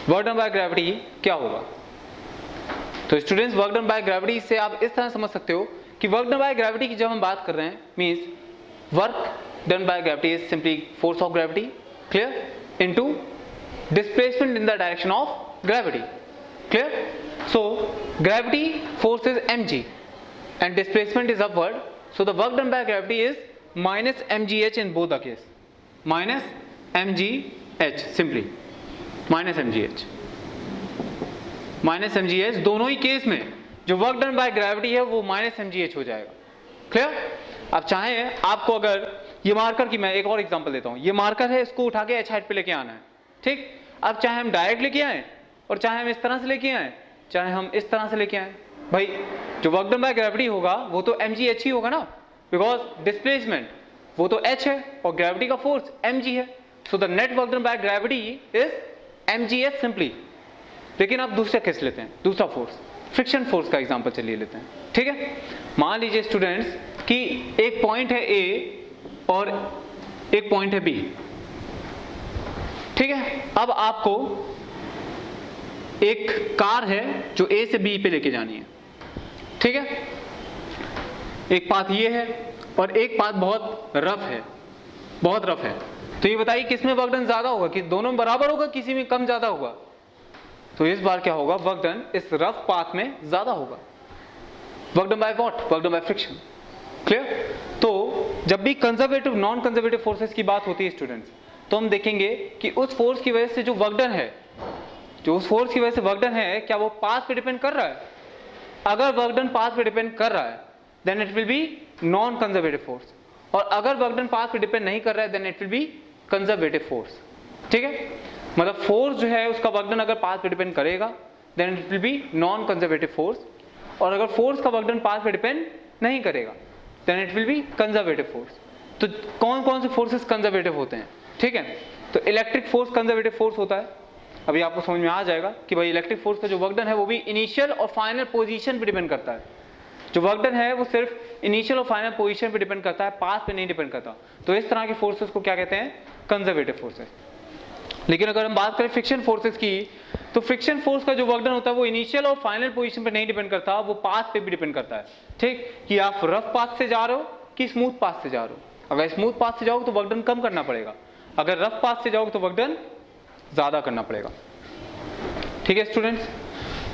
वर्क डन बाय ग्रेविटी क्या होगा? तो students, work done by gravity से आप इस तरह समझ सकते हो कि वर्क डन बाय ग्रेविटी की जब हम बात कर रहे हैं, means work done by gravity is simply force of gravity, clear, into displacement in the direction of gravity, clear. So gravity force is mg and displacement is upward, so the work done by gravity is minus mgh in both the case, minus mgh, simply minus mgh दोनों ही केस में जो वर्क डन बाय ग्रेविटी है वो माइनस mgh हो जाएगा। क्लियर? अब चाहे आपको, अगर ये मार्कर की मैं एक और एग्जांपल देता हूं, ये मार्कर है, इसको उठा के एच हाइट पे लेके आना है, ठीक। अब चाहे हम डायरेक्ट लेके आए, और चाहे हम इस तरह से लेके आए, चाहे हम इस तरह से लेके आए, भाई जो वर्क डन बाय ग्रेविटी होगा वो तो mgh ही होगा ना, बिकॉज डिस्प्लेसमेंट वो तो h है और ग्रेविटी का फोर्स mg है, so the net work done by gravity is mgh simply. लेकिन अब दूसरा केस लेते हैं, दूसरा फोर्स, फ्रिक्शन फोर्स का एग्जांपल चलिए लेते हैं, ठीक है। मान लीजिए स्टूडेंट्स कि एक पॉइंट है A और एक पॉइंट है B, ठीक है। अब आपको एक कार है जो A से B पे लेके जानी है, ठीक है। एक पाथ ये है और एक पाथ बहुत रफ है, बहुत रफ है। तो ये बताइए किसमें वर्क डन ज्यादा होगा, कि दोनों में बराबर होगा, किसी में कम ज्यादा होगा? तो इस बार क्या होगा, वर्क डन इस रफ पाथ में ज्यादा होगा। Work done by what? Work done by friction. Clear? तो जब भी कंजर्वेटिव नॉन कंजर्वेटिव फोर्सेस की बात होती है स्टूडेंट्स, तो हम देखेंगे कि उस फोर्स की वजह से जो वर्क डन है, जो उस फोर्स की वजह से वर्क डन है, क्या वो पाथ पे डिपेंड कर रहा है? अगर वर्क डन पाथ पे डिपेंड कर रहा है then it will be non conservative force, और अगर वर्क डन पाथ पे डिपेंड नहीं कर रहा है then it will be conservative force. ठीक है, मतलब फोर्स जो है उसका वर्क डन अगर पाथ पे डिपेंड करेगा then it will be non conservative force, और अगर फोर्स का वर्क डन पाथ पे डिपेंड नहीं करेगा then it will be conservative force. तो कौन कौन से फोर्सेस कंजर्वेटिव होते हैं? ठीक है, तो इलेक्ट्रिक फोर्स कंजर्वेटिव फोर्स होता है। अभी आपको समझ में आ जाएगा कि भाई इलेक्ट्रिक फोर्स का जो वर्क डन है वो भी इनिशियल और फाइनल पोजीशन पे डिपेंड करता है। जो वर्क डन है वो सिर्फ इनिशियल और फाइनल पोजीशन पे डिपेंड करता है, पाथ पे नहीं डिपेंड करता। तो इस तरह के फोर्सेस को क्या कहते हैं? Conservative forces. लेकिन अगर हम बात करें फ्रिक्शन फोर्सेस की, तो फ्रिक्शन फोर्स का जो वर्क डन होता है वो इनिशियल और फाइनल पोजीशन पे नहीं डिपेंड करता, वो पाथ पे भी डिपेंड करता है। ठीक, कि आप रफ पाथ से जा रहे हो कि स्मूथ पाथ से जा रहे हो। अगर स्मूथ पाथ से जाओगे तो वर्क डन कम करना पड़ेगा, अगर रफ पाथ से जाओगे तो वर्क डन ज्यादा करना पड़ेगा। ठीक है स्टूडेंट्स,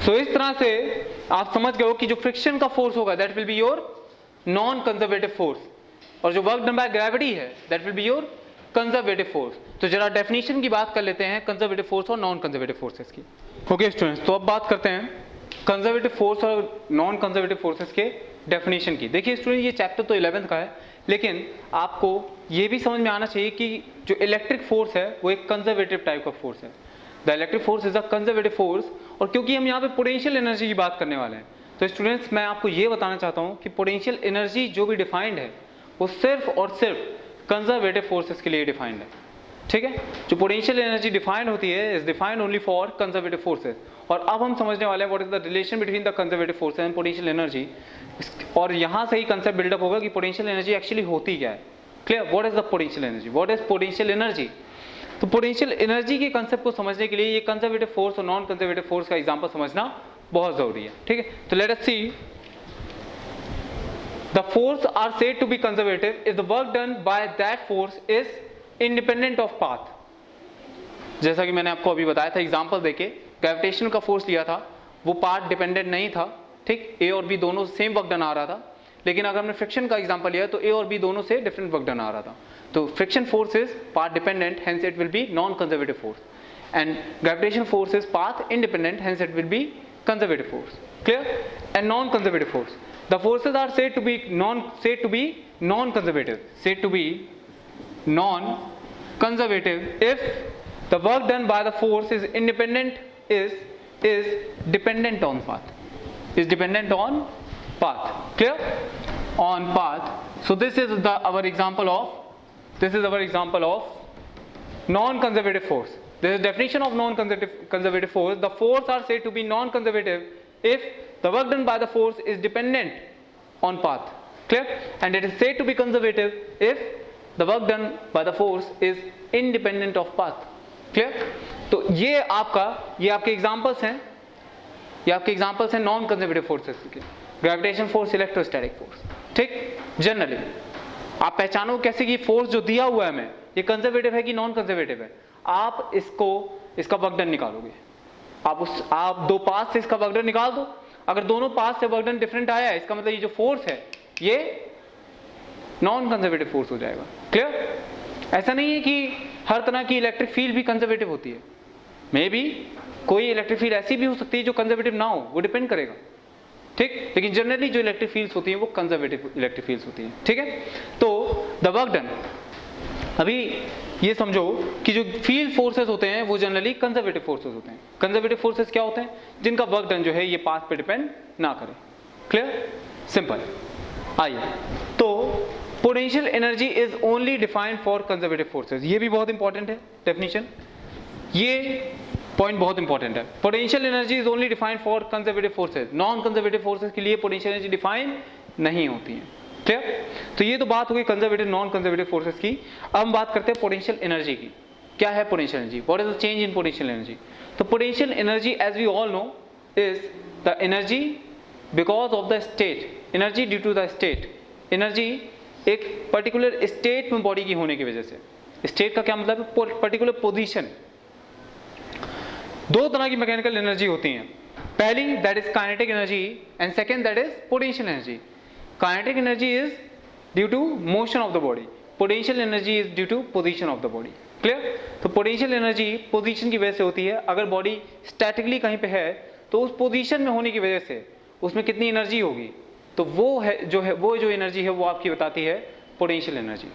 सो इस तरह से आप समझ गए हो कि जो फ्रिक्शन का फोर्स होगा that will be your non conservative force, और जो वर्क डन बाय ग्रेविटी है that will be your conservative force. तो जरा डेफिनेशन की बात कर लेते हैं कंजर्वेटिव फोर्स और नॉन कंजर्वेटिव फोर्सेस की। ओके स्टूडेंट्स, तो अब बात करते हैं कंजर्वेटिव फोर्स और नॉन कंजर्वेटिव फोर्सेस के डेफिनेशन की। देखिए स्टूडेंट, ये चैप्टर तो 11th का है, लेकिन आपको ये भी समझ में आना चाहिए कि जो इलेक्ट्रिक फोर्स है वो एक कंजर्वेटिव टाइप का फोर्स है। The electric force is a conservative force. और क्योंकि हम यहाँ पे पोटेंशियल एनर्जी की बात करने वाले हैं, तो स्टूडेंट्स मैं आपको ये बताना चाहता हूँ कि पोटेंशियल एनर्जी जो भी डिफाइंड है वो सिर्फ और सिर्फ कंजर्वेटिव फोर्सेस के लिए डिफाइंड है। ठीक है, जो पोटेंशियल एनर्जी डिफाइंड होती है is defined only for conservative forces. और अब हम समझने वाले हैं what is the relation between the conservative forces and potential energy, और यहाँ से ही कंसेप्ट बिल्डअप होगा कि पोटेंशियल एनर्जी एक्चुअली होती क्या है। Clear, what is the potential energy, what is potential energy. तो पोटेंशियल एनर्जी के कंसेप्ट को समझने के लिए ये कंजर्वेटिव फोर्स और नॉन कंजर्वेटिव फोर्स का एग्जांपल समझना बहुत जरूरी है। ठीक है, तो let us see the force are said to be conservative if the work done by that force is independent of path। जैसा कि मैंने आपको अभी बताया था एग्जांपल देके, ग्रेविटेशन का फोर्स लिया था, वो पाथ डिपेंडेंट नहीं था। ठीक, ए और बी दोनों सेम वर्क डन आ रहा था। लेकिन अगर हमने फ्रिक्शन का एग्जांपल लिया तो ए और बी दोनों से डिफरेंट वर्क डन आ रहा था। तो friction force is path dependent, hence it will be non conservative force, and gravitation force is path independent, hence it will be conservative force. Clear, and non conservative force, the forces are said to be non-conservative, said to be non-conservative if the work done by the force is independent, is dependent on path, is dependent on path. Clear, on path. So this is our example of non-conservative force. This is definition of non-conservative force. The force are said to be non-conservative if the work done by the force is dependent on path. Clear, and it is said to be conservative if the work done by the force is independent of path. Clear, तो ये आपके एग्जांपल्स हैं, ये आपके एग्जांपल्स हैं नॉन कंजर्वेटिव फोर्सेस के, ग्रेविटेशन फोर्स, इलेक्ट्रोस्टैटिक फोर्स। ठीक, जनरली आप पहचानो कैसे कि फोर्स जो दिया हुआ है हमें ये कंजर्वेटिव है कि नॉन कंजर्वेटिव है। आप इसका वर्क डन निकालोगे, आप दो पाथ से इसका वर्क डन निकाल दो, अगर दोनों पाथ से वर्क डन डिफरेंट आया है इसका मतलब ये जो फोर्स है ये नॉन कंजर्वेटिव फोर्स हो जाएगा। क्लियर, ऐसा नहीं है कि हर तरह की इलेक्ट्रिक फील्ड भी कंजर्वेटिव होती है, मे बी कोई इलेक्ट्रिक फील्ड ऐसी भी हो सकती है जो कंजर्वेटिव ना हो, वो डिपेंड करेगा। ठीक, लेकिन जनरली जो इलेक्ट्रिक फील्ड्स होती हैं वो कंजर्वेटिव इलेक्ट्रिक फील्ड्स होती हैं। ठीक है, तो द वर्क डन, अभी ये समझो कि जो फील्ड फोर्सेस होते हैं वो जनरली कंजर्वेटिव फोर्सेस होते हैं। कंजर्वेटिव फोर्सेस क्या होते हैं? जिनका वर्क डन जो है ये पाथ पे डिपेंड ना करे। Clear, simple. आइए, तो potential energy is only defined for conservative forces, ये भी बहुत इंपॉर्टेंट है डेफिनेशन, ये पॉइंट बहुत इंपॉर्टेंट है। Potential energy is only defined for conservative forces, non conservative forces के लिए पोटेंशियल एनर्जी डिफाइन नहीं होती है। क्लियर, तो ये तो बात हो गई कंजर्वेटिव नॉन कंजर्वेटिव फोर्सेस की। अब हम बात करते हैं पोटेंशियल एनर्जी की। क्या है potential energy, what is the change in potential energy. तो potential energy as we all know is the energy because of the state, energy due to the state. Energy एक पर्टिकुलर स्टेट में बॉडी की होने की वजह से, स्टेट का क्या मतलब है? Particular position. दो तरह की मैकेनिकल एनर्जी होती हैं, पहली that is kinetic energy and second that is potential energy. Kinetic energy is due to motion of the body, potential energy is due to position of the body. Clear? तो potential energy position की वजह से होती है। अगर बॉडी स्टैटिकली कहीं पे है तो उस पोजीशन में होने की वजह से उसमें कितनी एनर्जी होगी, तो वो जो एनर्जी है वो आपकी बताती है पोटेंशियल एनर्जी।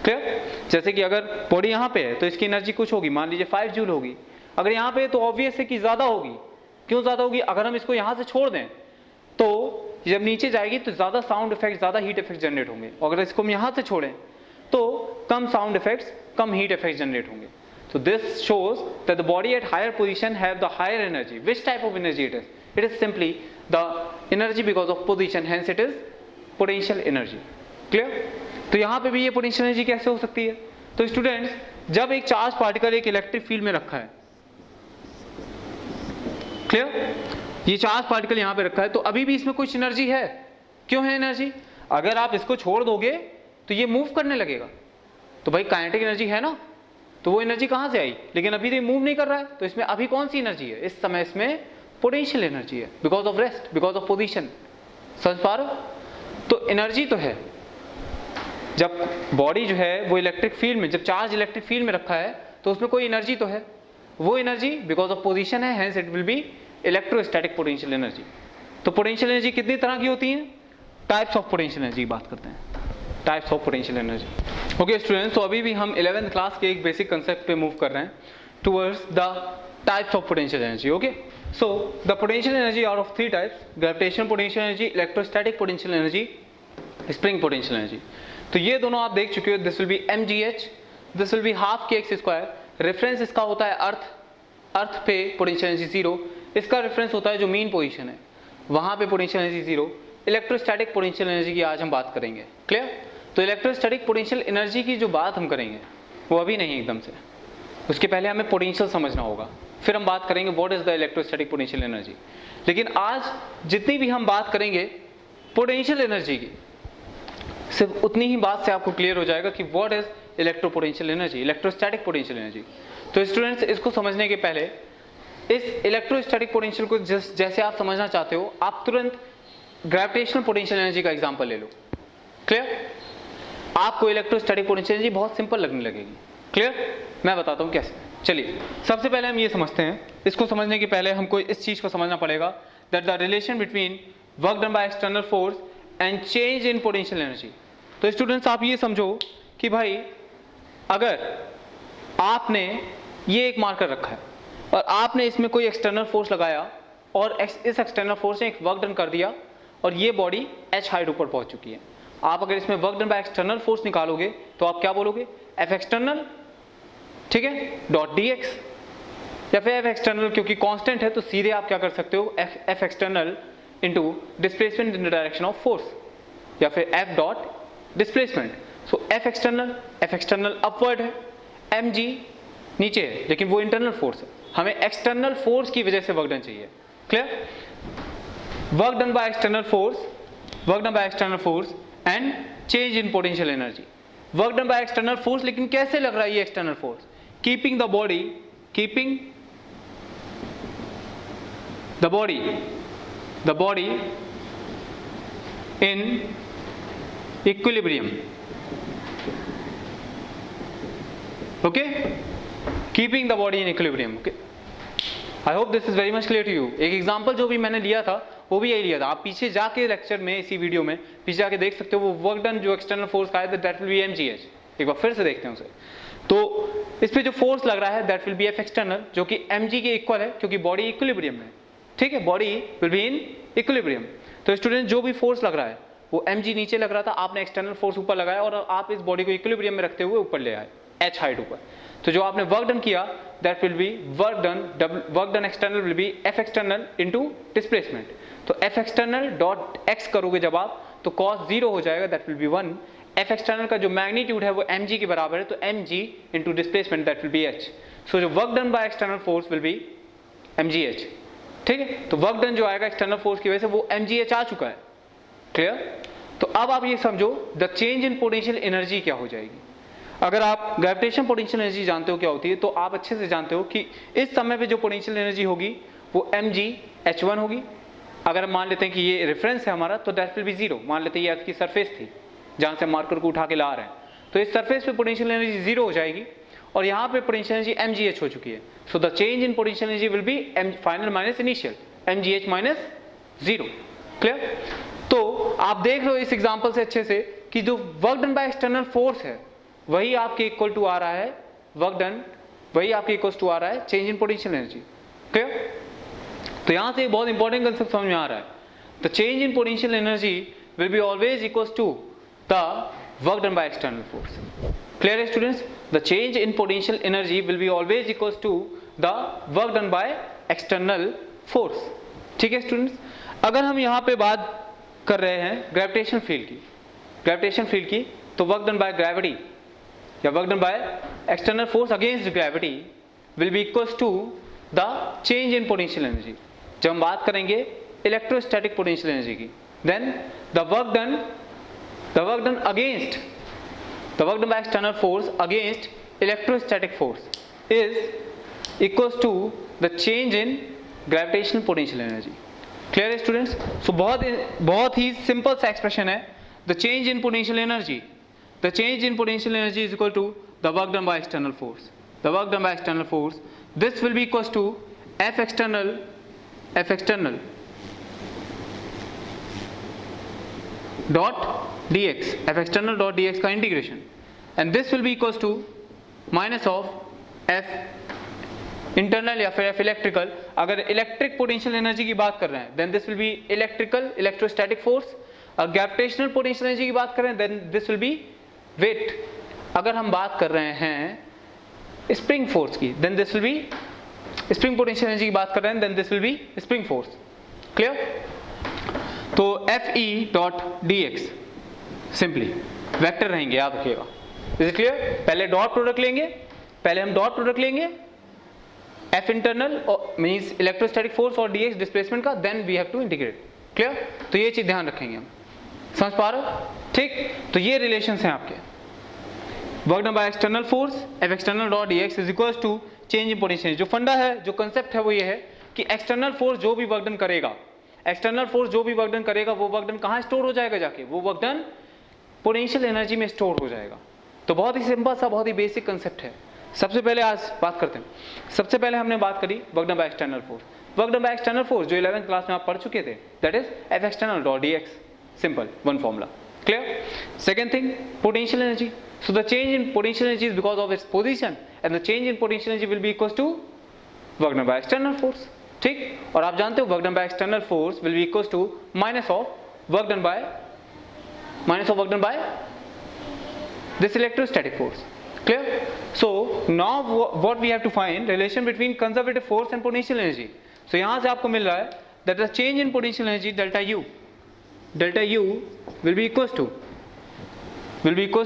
क्लियर, जैसे कि अगर बॉडी यहाँ पे है तो इसकी एनर्जी कुछ होगी, मान लीजिए 5 जूल होगी। अगर यहाँ पे है तो ऑब्वियस है कि ज्यादा होगी। क्यों ज्यादा होगी? अगर हम इसको यहाँ से छोड़ दें तो जब नीचे जाएगी तो ज्यादा साउंड इफेक्ट, ज्यादा हीट इफेक्ट जनरेट होंगे, और अगर इसको हम यहां से छोड़ें तो कम साउंड इफेक्ट्स, कम हीट इफेक्ट जनरेट होंगे। So this shows that the body at higher position have the higher energy. Which type of energy it is? It is simply the energy because of position, hence it is potential energy. Clear? तो यहाँ पे भी ये पोटेंशियल एनर्जी कैसे हो सकती है? तो स्टूडेंट्स, जब एक चार्ज पार्टिकल एक इलेक्ट्रिक फील्ड में रखा है, क्लियर, ये चार्ज पार्टिकल यहाँ पे रखा है, तो अभी भी इसमें कुछ एनर्जी है। क्यों है एनर्जी? अगर आप इसको छोड़ दोगे तो ये मूव करने लगेगा, तो भाई काइनेटिक एनर्जी है ना, तो वो एनर्जी कहाँ से आई? लेकिन अभी तो ये मूव नहीं कर रहा है, तो इसमें अभी कौन सी एनर्जी है? इस समय इसमें पोटेंशियल एनर्जी है, because of rest, because of position. समझ पा रहे हो? तो एनर्जी तो है। जब बॉडी जो है वो इलेक्ट्रिक फील्ड में, जब चार्ज इलेक्ट्रिक फील्ड में रखा है, तो उसमें कोई एनर्जी तो है। वो एनर्जी बिकॉज ऑफ पोजीशन है, hence it will be electrostatic potential energy. तो पोटेंशियल एनर्जी कितनी तरह की होती है? टाइप्स ऑफ पोटेंशियल एनर्जी बात करते हैं, types of potential energy. Okay students, तो अभी भी हम 11th क्लास के एक बेसिक कंसेप्ट पे मूव कर रहे हैं towards the types of potential energy. Okay, so the potential energy are of 3 types: gravitational potential energy, electrostatic potential energy, spring potential energy. तो ये दोनों आप देख चुके हो। This will be mgh, this will be half kx²। Reference इसका होता है अर्थ पे पोटेंशियल एनर्जी 0, इसका रेफरेंस होता है जो मीन पोजीशन है, वहां पे potential energy 0। Electrostatic potential energy की आज हम बात करेंगे। क्लियर? तो इलेक्ट्रोस्टैटिक पोटेंशियल एनर्जी की जो बात हम करेंगे वो अभी नहीं एकदम से, उसके पहले हमें पोटेंशियल समझना होगा, फिर हम बात करेंगे what is the electrostatic potential energy. लेकिन आज जितनी भी हम बात करेंगे पोटेंशियल एनर्जी की, सिर्फ उतनी ही बात से आपको क्लियर हो जाएगा कि what is electro potential energy, electrostatic potential energy. तो स्टूडेंट्स, इसको समझने के पहले इस इलेक्ट्रोस्टैटिक पोटेंशियल को जैसे आप समझना चाहते हो, आप तुरंत ग्रेविटेशनल पोटेंशियल एनर्जी का एग्जांपल ले लो। क्लियर? आपको इलेक्ट्रोस्टैटिक पोटेंशियल एनर्जी बहुत सिंपल लगने लगेगी। क्लियर? मैं बताता हूँ कैसे। चलिए, सबसे पहले हम ये समझते हैं, इसको समझने के पहले हमको इस चीज को समझना पड़ेगा, that the relation between work done by external force and change in potential energy. तो स्टूडेंट्स, आप ये समझो कि भाई अगर आपने ये एक मार्कर रखा है और आपने इसमें कोई एक्सटर्नल फोर्स लगाया और इस एक्सटर्नल फोर्स ने एक वर्क डन कर दिया और ये बॉडी h हाइट ऊपर पहुंच चुकी है। आप अगर इसमें work done by external force निकालोगे तो आप क्या बोलोगे? F एक्सटर्नल, ठीक है, डॉट dx, या फिर F एक्सटर्नल क्योंकि कांस्टेंट है तो सीधे आप क्या कर सकते हो? F external into displacement in the direction of force, या फिर F डॉट डिस्प्लेसमेंट। सो F एक्सटर्नल अपवर्ड है, mg नीचे है, लेकिन वो इंटरनल फोर्स है, हमें एक्सटर्नल फोर्स की वजह से वर्क डन चाहिए। Clear? Work done by external force and change in potential energy. Work done by external force, लेकिन कैसे लग रहा है ये external force? Keeping the body in equilibrium. Okay, keeping the body in equilibrium. Okay, I hope this is very much clear to you. एक एग्जांपल जो भी मैंने लिया था वो भी यही लिया था। आप पीछे जाके लेक्चर में, इसी वीडियो में पीछे जाके देख सकते हो, वो वर्क डन जो एक्सटर्नल फोर्स का है दैट विल बी mgh। एक बार फिर से देखते हैं उसे। तो इस पे जो फोर्स लग रहा है that will be F external, जो कि mg के इक्वल है क्योंकि बॉडी इक्विलिब्रियम में। ठीक है, body will be in equilibrium. तो स्टूडेंट, जो भी फोर्स लग रहा है वो mg नीचे लग रहा था, आपने एक्सटर्नल फोर्स ऊपर लगाया और आप इस बॉडी को इक्विलिब्रियम में रखते हुए ऊपर ले आए h हाइट ऊपर। तो जो आपने वर्क डन किया that will B work done external will be F external into displacement. तो F एक्सटर्नल डॉट x करोगे जब आप, तो cos 0 हो जाएगा, that will B 1। F external का जो मैग्नीट्यूड है वो mg के बराबर है, तो mg into displacement that will B h। सो जो work done by external force will be mgh। ठीक है, तो वर्क डन जो आएगा एक्सटर्नल फोर्स की वजह से वो mgh आ चुका है। क्लियर? तो अब आप ये समझो the change in potential energy क्या हो जाएगी। अगर आप ग्रेविटेशन पोटेंशियल एनर्जी जानते हो क्या होती है, तो आप अच्छे से जानते हो कि इस समय पे जो पोटेंशियल एनर्जी होगी वो mgh1 होगी। अगर हम मान लेते हैं कि ये रेफरेंस है हमारा, तो दैट विल बी 0। मान लेते हैं ये आपकी सरफेस थी जहां से मार्कर को उठा के ला रहे हैं, तो इस सरफेस पे पोटेंशियल एनर्जी 0 हो जाएगी और यहाँ पे पोटेंशियल एनर्जी mgh हो चुकी है। सो the change in potential energy will B final minus initial, mgh minus 0। Clear? तो आप देख रहे हो इस एग्जांपल से अच्छे से कि जो work done by external force है वही आपके इक्वल टू आ रहा है वर्क डन, वही आपके इक्वल टू आ रहा है change in potential energy. Clear? तो यहां से एक बहुत इंपॉर्टेंट कंसेप्ट समझ में आ रहा है। The change in potential energy will be always equal to the work done by external force. Clear है students? The change in potential energy will be always equal to the work done by external force. ठीक है स्टूडेंट्स? अगर हम यहाँ पे बात कर रहे हैं ग्रेविटेशन फील्ड की, तो वर्क डन बाय ग्रेविटी या work done by external force against gravity will be equals to the change in potential energy. जब हम बात करेंगे इलेक्ट्रोस्टैटिक पोटेंशियल एनर्जी की, then the work done by external force against electrostatic force is equals to the change in gravitational potential energy. Clear है students? So बहुत ही simple सा expression है, the change in potential energy is equal to the work done by external force. This will be equals to F external dot dx का integration, and this will be equals to minus of F internal या फिर F इलेक्ट्रिकल। अगर इलेक्ट्रिक पोटेंशियल एनर्जी की बात कर रहे हैं then this will be electrostatic force. अगर ग्रेविटेशनल पोटेंशियल एनर्जी की बात कर रहे हैं then this will be weight. अगर हम बात कर रहे हैं स्प्रिंग फोर्स की then this will be spring potential energy की बात कर रहे हैं then this will be spring force. Clear? तो Fe dot dx simply vector रहेंगे, याद रखिएगा। Is clear? पहले डॉट प्रोडक्ट लेंगे F internal means electrostatic force और dx डिस्प्लेसमेंट का, then we have to integrate. Clear? तो ये चीज ध्यान रखेंगे हम, समझ पा रहे हो? ठीक, तो ये रिलेशंस हैं आपके। Work done by external force F external dot dx is equals to change in potential. जो फंडा है, जो कंसेप्ट है वो ये है कि एक्सटर्नल फोर्स जो भी वर्क डन करेगा वो वर्क डन कहाँ स्टोर हो जाएगा जाके? वो वर्क डन पोटेंशियल एनर्जी में स्टोर हो जाएगा। तो बहुत ही सिंपल सा, बहुत ही बेसिक कंसेप्ट है। सबसे पहले आज बात करते हैं। सबसे पहले हमने बात करी work done by external force. Work done by external force जो 11th क्लास में आप पढ़ चुके थे, that is F external dot dx, simple one formula. Clear? Second thing, potential energy. So the change in potential energy is because of its position and the change in potential energy will be equal to work done by external force. ठीक, और आप जानते हो work done by external force will be equal to minus of work done by this electrostatic force. Clear? So now what we have to find relation between conservative force and potential energy. So यहाँ से आपको मिल रहा है that the change in potential energy delta U will be equals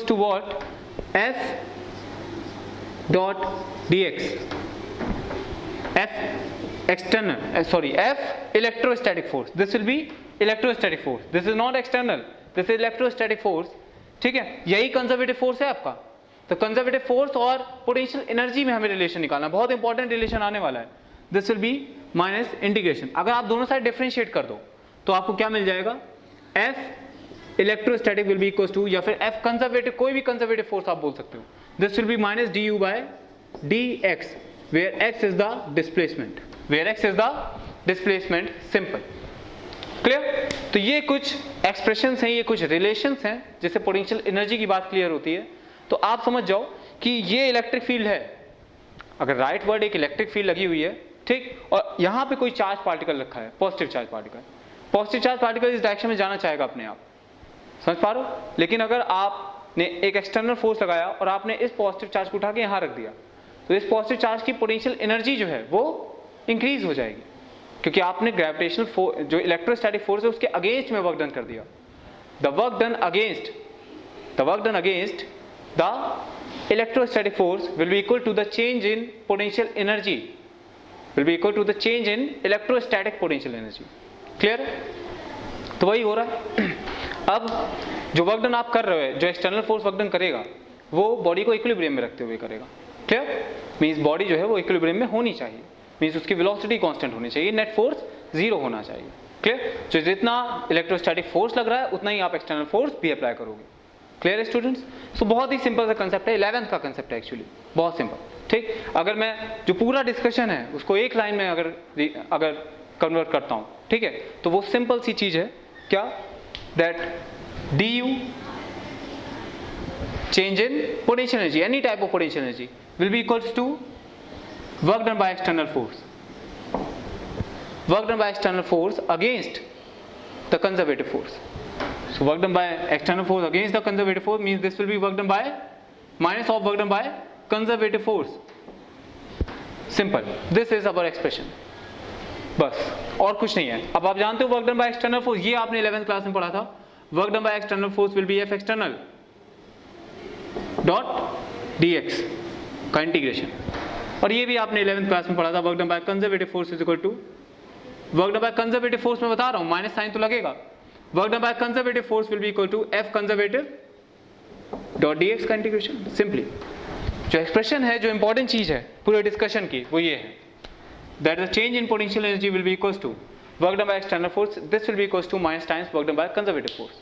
to what? F dot dx. F electrostatic force. This will be electrostatic force. This is not external. This is electrostatic force. ठीक है, यही कंजर्वेटिव फोर्स है आपका। तो कंजर्वेटिव फोर्स और पोटेंशियल एनर्जी में हमें रिलेशन निकालना, बहुत इंपॉर्टेंट रिलेशन आने वाला है। This will be minus integration. अगर आप दोनों साइड डिफरेंशिएट कर दो तो आपको क्या मिल जाएगा? F electrostatic will be equals to, या फिर F कंजर्वेटिव, कोई भी कंजर्वेटिव फोर्स आप बोल सकते हो, this will be minus du by dx, where x is the displacement, simple. Clear? तो ये कुछ एक्सप्रेशंस हैं, ये कुछ रिलेशंस हैं जिससे पोटेंशियल एनर्जी की बात क्लियर होती है। तो आप समझ जाओ कि ये इलेक्ट्रिक फील्ड है। अगर राइट वर्ड एक इलेक्ट्रिक फील्ड लगी हुई है, ठीक, और यहाँ पे कोई चार्ज पार्टिकल रखा है, पॉजिटिव चार्ज पार्टिकल इस डायरेक्शन में जाना चाहेगा अपने आप, समझ पा रहे हो? लेकिन अगर आपने एक एक्सटर्नल फोर्स लगाया और आपने इस पॉजिटिव चार्ज को उठा के यहाँ रख दिया, तो इस पॉजिटिव चार्ज की पोटेंशियल एनर्जी जो है वो इंक्रीज हो जाएगी, क्योंकि आपने ग्रेविटेशनल फोर्स जो इलेक्ट्रोस्टैटिक फोर्स है उसके अगेंस्ट में वर्क डन कर दिया। The work done against the electrostatic force will be equal to the change in potential energy, electrostatic potential energy. Clear? तो वही हो रहा है। अब जो वर्क डन आप कर रहे हो, जो एक्सटर्नल फोर्स वर्क डन करेगा, वो बॉडी को इक्विलिब्रियम में रखते हुए करेगा। क्लियर? मींस बॉडी जो है वो इक्विलिब्रियम में होनी चाहिए, मींस उसकी वेलोसिटी कांस्टेंट होनी चाहिए, नेट फोर्स 0 होना चाहिए। क्लियर? तो जितना इलेक्ट्रोस्टैटिक फोर्स लग रहा है उतना ही आप एक्सटर्नल फोर्स भी अप्लाई करोगे। क्लियर है स्टूडेंट्स? सो बहुत ही सिंपल सा कंसेप्ट है, 11th का कंसेप्ट है एक्चुअली, बहुत सिंपल। ठीक, अगर मैं जो पूरा डिस्कशन है उसको एक लाइन में अगर कन्वर्ट करता हूँ, ठीक है, तो वो सिंपल सी चीज है, क्या? That du change in potential energy, any type of potential energy will be equals to work done by external force against the conservative force. So work done by external force against the conservative force means this will be work done by minus of work done by conservative force. Simple. This is our expression. बस, और कुछ नहीं है। अब आप जानते हो work done by external force, ये आपने 11th क्लास में पढ़ा था, work done by external force will be F external dot dx का इंटीग्रेशन, और ये भी आपने 11th क्लास में पढ़ा था, work done by conservative force is equal to, work done by conservative force में बता रहा हूं, माइनस साइन तो लगेगा, work done by conservative force will be equal to F conservative dot dx का इंटीग्रेशन। सिंपली जो एक्सप्रेशन है, जो इंपॉर्टेंट चीज है पूरे डिस्कशन की, वो ये है, that the change in potential energy will be equal to work done by external force, this will be equal to minus times work done by conservative force.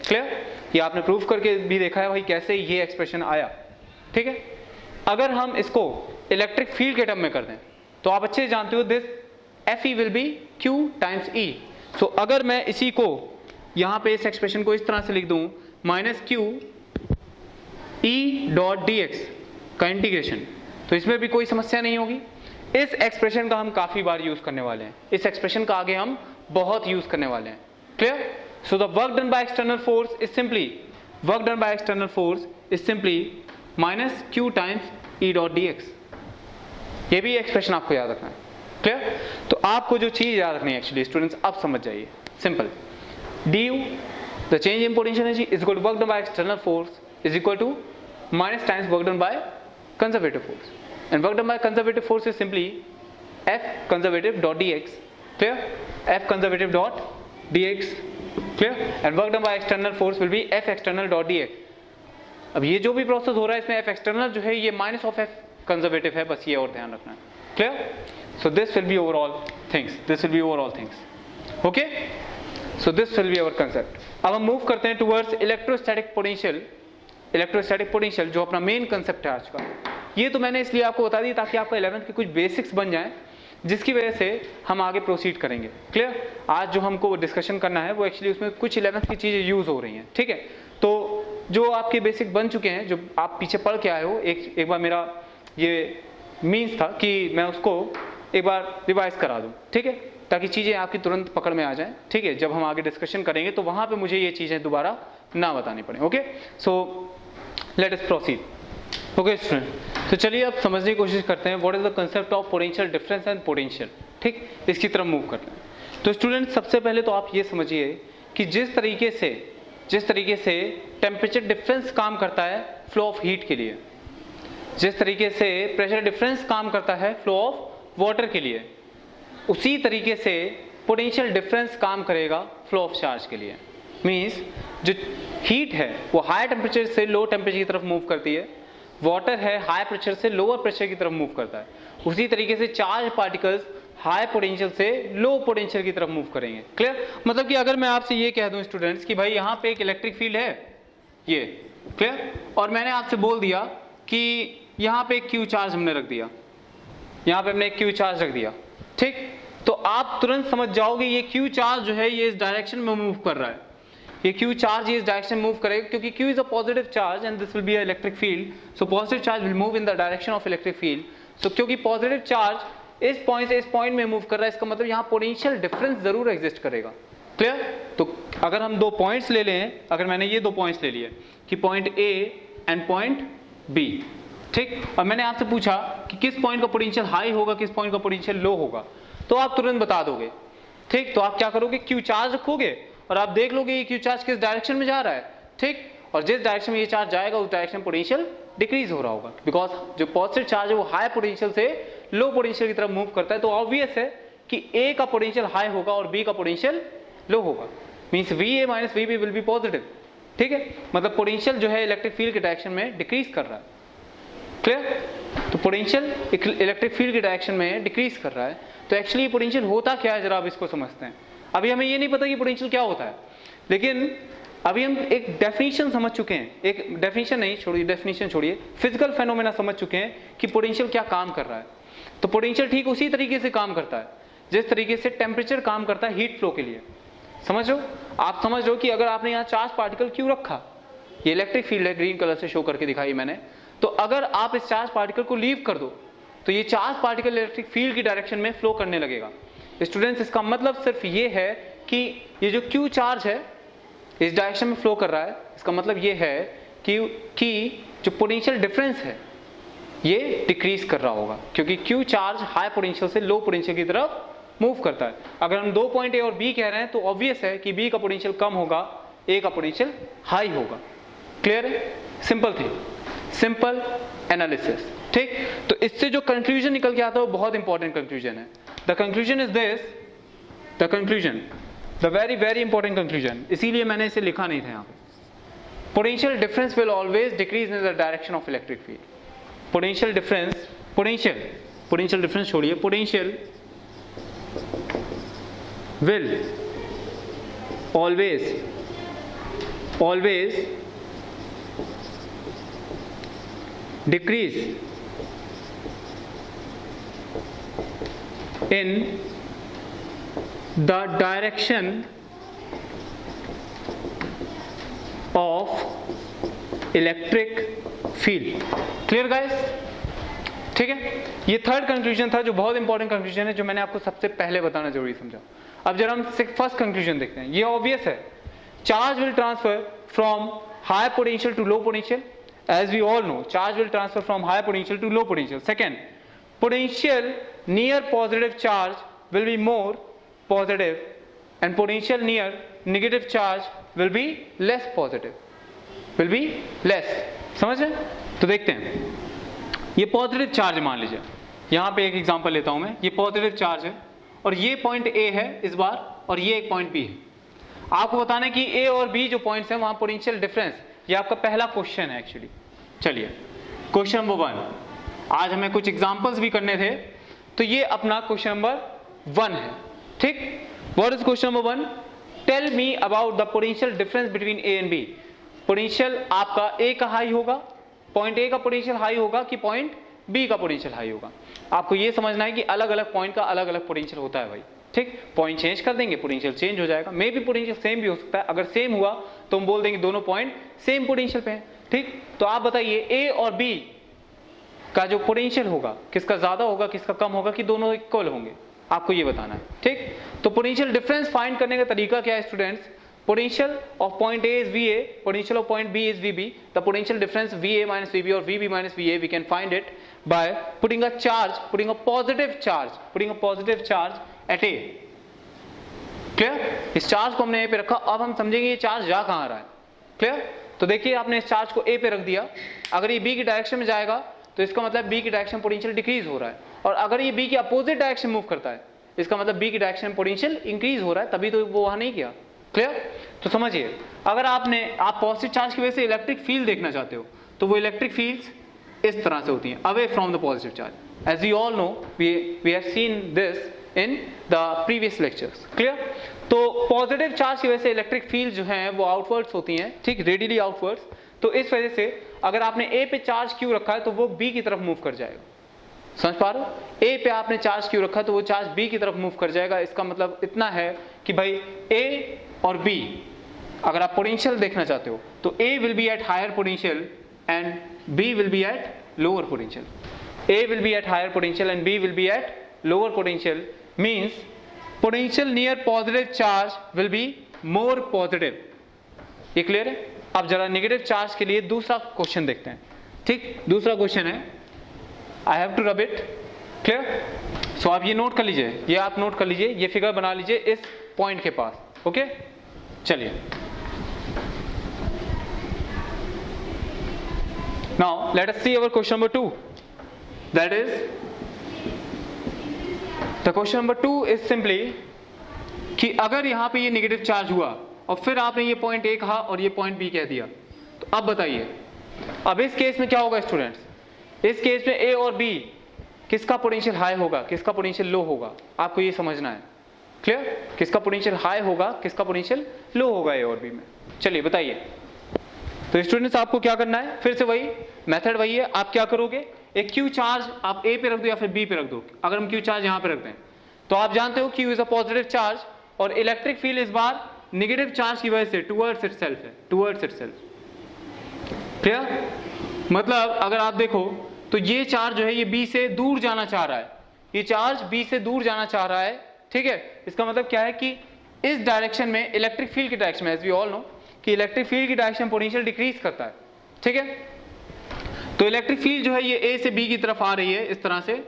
Clear? ये आपने प्रूफ करके भी देखा है भाई कैसे ये एक्सप्रेशन आया। ठीक है, अगर हम इसको इलेक्ट्रिक फील्ड के टर्म में कर दें तो आप अच्छे से जानते हो this Fe will be Q times E। सो अगर मैं इसी को यहां पे इस एक्सप्रेशन को इस तरह से लिख दूं, minus Q E dot dx का इंटीग्रेशन, तो इसमें भी कोई समस्या नहीं होगी। इस एक्सप्रेशन का हम काफी बार यूज करने वाले हैं, इस एक्सप्रेशन का आगे हम बहुत यूज करने वाले हैं। Clear? So the work done by external force is simply, work done by external force is simply minus Q times E dot dx। ये भी एक्सप्रेशन आपको याद रखना है। क्लियर? तो आपको जो चीज याद रखनी है एक्चुअली स्टूडेंट्स, अब समझ जाइए, simple, du the change in potential energy is equal to work done by external force is equal to minus times work done by conservative force, and work done by conservative force is simply F conservative dot dx. Clear? F conservative dot dx. Clear? And work done by external force will be F external dot dx. अब ये जो भी प्रोसेस हो रहा है इसमें F external जो है ये माइनस ऑफ F conservative है, बस ये और ध्यान रखना है। Clear? So this will be overall things. This will be overall things. Okay? So this will be our concept. अब हम मूव करते हैं towards electrostatic potential. Electrostatic potential जो अपना मेन कंसेप्ट है आज का, ये तो मैंने इसलिए आपको बता दी ताकि आपका 11th के कुछ बेसिक्स बन जाएं, जिसकी वजह से हम आगे प्रोसीड करेंगे। क्लियर? आज जो हमको डिस्कशन करना है वो एक्चुअली उसमें कुछ 11th की चीज़ें यूज़ हो रही हैं। ठीक है, तो जो आपके बेसिक बन चुके हैं, जो आप पीछे पढ़ के आए हो, एक बार मेरा ये मीन्स था कि मैं उसको एक बार रिवाइज करा दूँ। ठीक है, ताकि चीज़ें आपकी तुरंत पकड़ में आ जाएँ। ठीक है, जब हम आगे डिस्कशन करेंगे तो वहाँ पर मुझे ये चीज़ें दोबारा ना बतानी पड़े। Okay, so let us proceed. Okay student, तो चलिए अब समझने की कोशिश करते हैं what is the concept of potential difference and potential. ठीक, इसकी तरफ मूव करते हैं। तो स्टूडेंट सबसे पहले तो आप ये समझिए कि जिस तरीके से टेम्परेचर डिफरेंस काम करता है फ्लो ऑफ हीट के लिए, जिस तरीके से प्रेशर डिफरेंस काम करता है फ्लो ऑफ वाटर के लिए, उसी तरीके से पोटेंशियल डिफरेंस काम करेगा फ्लो ऑफ चार्ज के लिए। मीन्स जो हीट है वो हाई टेम्परेचर से लो टेम्परेचर की तरफ मूव करती है, वाटर है हाई प्रेशर से लोअर प्रेशर की तरफ मूव करता है। उसी तरीके से चार्ज पार्टिकल्स हाई पोटेंशियल से लो पोटेंशियल की तरफ मूव करेंगे। क्लियर? मतलब कि अगर मैं आपसे ये कह दूं स्टूडेंट्स कि भाई यहाँ पे एक इलेक्ट्रिक फील्ड है ये, क्लियर, और मैंने आपसे बोल दिया कि यहाँ पे एक क्यू चार्ज हमने रख दिया, यहाँ पे हमने एक क्यू चार्ज रख दिया। ठीक, तो आप तुरंत समझ जाओगे ये क्यू चार्ज जो है ये इस डायरेक्शन में मूव कर रहा है, ये Q चार्ज इस डायरेक्शन मूव करेगा क्योंकि Q is a positive charge and this will be a electric field, so positive charge will move in the direction of electric field. So क्योंकि पॉजिटिव चार्ज इस पॉइंट से इस पॉइंट में मूव कर रहा है, इसका मतलब यहाँ पोटेंशियल डिफरेंस जरूर एग्जिस्ट करेगा। क्लियर? तो अगर हम दो पॉइंट्स ले लें, अगर मैंने ये दो पॉइंट्स ले लिए कि point A and point B, ठीक, और मैंने आपसे पूछा कि किस पॉइंट का पोटेंशियल हाई होगा, किस पॉइंट का पोटेंशियल लो होगा, तो आप तुरंत बता दोगे। ठीक, तो आप क्या करोगे, Q चार्ज रखोगे और आप देख लोगे ये Q चार्ज किस डायरेक्शन में जा रहा है। ठीक, और जिस डायरेक्शन में ये चार्ज जाएगा उस डायरेक्शन में पोटेंशियल डिक्रीज हो रहा होगा, बिकॉज जो पॉजिटिव चार्ज है वो हाई पोटेंशियल से लो पोटेंशियल की तरफ मूव करता है। तो ऑब्वियस है कि A का पोटेंशियल हाई होगा और B का पोटेंशियल लो होगा, means VA minus VB will be positive. ठीक है, मतलब पोटेंशियल जो है इलेक्ट्रिक फील्ड के डायरेक्शन में डिक्रीज कर रहा है। क्लियर? तो पोटेंशियल इलेक्ट्रिक फील्ड के डायरेक्शन में डिक्रीज कर रहा है। तो एक्चुअली पोटेंशियल होता क्या है, जरा आप इसको समझते हैं। अभी हमें ये नहीं पता कि पोटेंशियल क्या होता है, लेकिन अभी हम एक डेफिनेशन समझ चुके हैं, एक डेफिनेशन नहीं छोड़िए, डेफिनेशन छोड़िए, फिजिकल फेनोमेना समझ चुके हैं कि पोटेंशियल क्या काम कर रहा है। तो पोटेंशियल ठीक उसी तरीके से काम करता है जिस तरीके से टेम्परेचर काम करता है हीट फ्लो के लिए। समझ रहे हो? आप समझ रहे हो कि अगर आपने यहाँ चार्ज पार्टिकल क्यों रखा, ये इलेक्ट्रिक फील्ड है, ग्रीन कलर से शो करके दिखाई मैंने, तो अगर आप इस चार्ज पार्टिकल को लीव कर दो तो ये चार्ज पार्टिकल इलेक्ट्रिक फील्ड की डायरेक्शन में फ्लो करने लगेगा। स्टूडेंट्स, इसका मतलब सिर्फ ये है कि ये जो Q चार्ज है इस डायरेक्शन में फ्लो कर रहा है, इसका मतलब ये है कि जो पोटेंशियल डिफरेंस है ये डिक्रीज कर रहा होगा, क्योंकि Q चार्ज हाई पोटेंशियल से लो पोटेंशियल की तरफ मूव करता है। अगर हम 2 पॉइंट ए और बी कह रहे हैं तो ऑब्वियस है कि बी का पोटेंशियल कम होगा, ए का पोटेंशियल हाई होगा। क्लियर है? सिंपल थी, सिंपल एनालिसिस। ठीक, तो इससे जो कंक्लूजन निकल के आता है वो बहुत इंपॉर्टेंट कंक्लूजन है। The conclusion is this, the conclusion, the very very important conclusion, इसीलिए मैंने इसे लिखा नहीं था यहाँ पे। Potential difference will always decrease in the direction of electric field. Potential difference, potential difference छोड़िए, potential will always decrease in the direction of electric field। Clear guys? ठीक है, ये थर्ड कंक्लूजन था जो बहुत इंपॉर्टेंट कंक्लूजन है, जो मैंने आपको सबसे पहले बताना जरूरी समझा। अब जरा हम फर्स्ट कंक्लूजन देखते हैं। ये ऑब्वियस है, charge will transfer from high potential to low potential. As we all know, charge will transfer from high potential to low potential. Second, potential near positive charge will be more positive and potential near negative charge will be less positive, will be less. समझ रहे? तो देखते हैं, ये पॉजिटिव चार्ज मान लीजिए, यहाँ पे एक एग्जांपल लेता हूं मैं। ये पॉजिटिव चार्ज है और ये पॉइंट ए है इस बार, और ये एक पॉइंट बी है। आपको बताना है कि ए और बी जो पॉइंट्स हैं वहां पोटेंशियल डिफरेंस, ये आपका पहला क्वेश्चन है एक्चुअली। चलिए, क्वेश्चन नंबर 1, आज हमें कुछ एग्जांपल्स भी करने थे, तो ये अपना क्वेश्चन नंबर 1 है। ठीक, what is question number 1? Tell me about the potential difference between A and B. Potential आपका ए का हाई होगा, पॉइंट ए का पोटेंशियल हाई होगा कि पॉइंट बी का पोटेंशियल हाई होगा। आपको ये समझना है कि अलग अलग पॉइंट का अलग अलग पोटेंशियल होता है भाई। ठीक, पॉइंट चेंज कर देंगे, पोटेंशियल चेंज हो जाएगा। मे भी पोटेंशियल सेम भी हो सकता है, अगर सेम हुआ तो हम बोल देंगे दोनों पॉइंट सेम पोटेंशियल पे हैं। ठीक, तो आप बताइए ए और बी का जो पोटेंशियल होगा, किसका ज्यादा होगा किसका कम होगा, कि दोनों इक्वल होंगे, आपको ये बताना है। ठीक, तो पोटेंशियल डिफरेंस फाइंड करने का तरीका क्या है students? Potential of point A is VA, potential of point B is VB. The potential difference VA minus VB or VB minus VA, we can find it by putting a charge, putting a positive charge at A. Clear? इस चार्ज को हमने A पे रखा, अब हम समझेंगे ये चार्ज जा कहाँ रहा है। Clear? तो देखिए, आपने इस चार्ज को A पे रख दिया, अगर ये B की डायरेक्शन में जाएगा तो इसका मतलब B की डायरेक्शन पोटेंशियल डिक्रीज हो रहा है, और अगर ये B की अपोजिट डायरेक्शन मूव करता है इसका मतलब B की डायरेक्शन पोटेंशियल इंक्रीज हो रहा है, तभी तो वो वहां नहीं किया। क्लियर? तो समझिए, अगर आप पॉजिटिव चार्ज की वजह से इलेक्ट्रिक फील्ड देखना चाहते हो तो वो इलेक्ट्रिक फील्ड्स इस तरह से होती हैं, away from the positive charge. As you all know, we have seen this in the previous lectures. Clear? तो पॉजिटिव चार्ज की वजह से इलेक्ट्रिक फील्ड जो हैं वो आउटवर्ड्स होती हैं, ठीक, रेडियली आउटवर्ड्स। तो इस वजह से अगर आपने ए पे चार्ज क्यू रखा है तो वो बी की तरफ मूव कर जाएगा। समझ पा रहे हो? ए पे आपने चार्ज क्यू रखा तो वो चार्ज बी की तरफ मूव कर जाएगा। इसका मतलब इतना है कि भाई ए और बी, अगर आप पोटेंशियल देखना चाहते हो तो A will be at higher potential and B will be at lower potential. A will be at higher potential and B will be at lower potential, means potential near positive charge will be more positive. ये क्लियर है? अब जरा नेगेटिव चार्ज के लिए दूसरा क्वेश्चन देखते हैं। ठीक, दूसरा क्वेश्चन है, I have to rub it. Clear? So आप ये नोट कर लीजिए, ये आप नोट कर लीजिए, ये फिगर बना लीजिए इस पॉइंट के पास। ओके, चलिए। Now let us see our question number 2, that is the question number 2 is simply कि अगर यहां पे ये नेगेटिव चार्ज हुआ और फिर आपने ये पॉइंट ए कहा और ये पॉइंट बी कह दिया, तो अब बताइए, अब इस केस में क्या होगा स्टूडेंट्स? इस केस में ए और बी किसका पोटेंशियल हाई होगा, किसका पोटेंशियल लो होगा, आपको ये समझना है। क्लियर? किसका पोटेंशियल हाई होगा, किसका पोटेंशियल लो होगा ए और बी में। चलिए बताइए। तो स्टूडेंट्स आपको क्या करना है, फिर से वही मेथड वही है। आप क्या करोगे, एक क्यू चार्ज आप ए पे रख दो या फिर बी पे रख दो। अगर हम क्यू चार्ज यहाँ पे रखते हैं तो आप जानते हो Q is a positive charge और इलेक्ट्रिक फील्ड इस बार नेगेटिव चार्ज की वजह से टुवर्ड्स इटसेल्फ है, टुवर्ड्स इटसेल्फ। क्लियर? मतलब अगर आप देखो तो ये चार्ज जो है ये बी से दूर जाना चाह रहा है, ये चार्ज बी से दूर जाना चाह रहा है। ठीक है, इसका मतलब क्या है कि इस डायरेक्शन में इलेक्ट्रिक फील्ड की डायरेक्शन में, एज वी ऑल नो कि इलेक्ट्रिक फील्ड की डायरेक्शन पोटेंशियल डिक्रीज करता है। ठीक है, तो इलेक्ट्रिक फील्ड जो है ये ए से बी की तरफ आ रही है इस तरह से।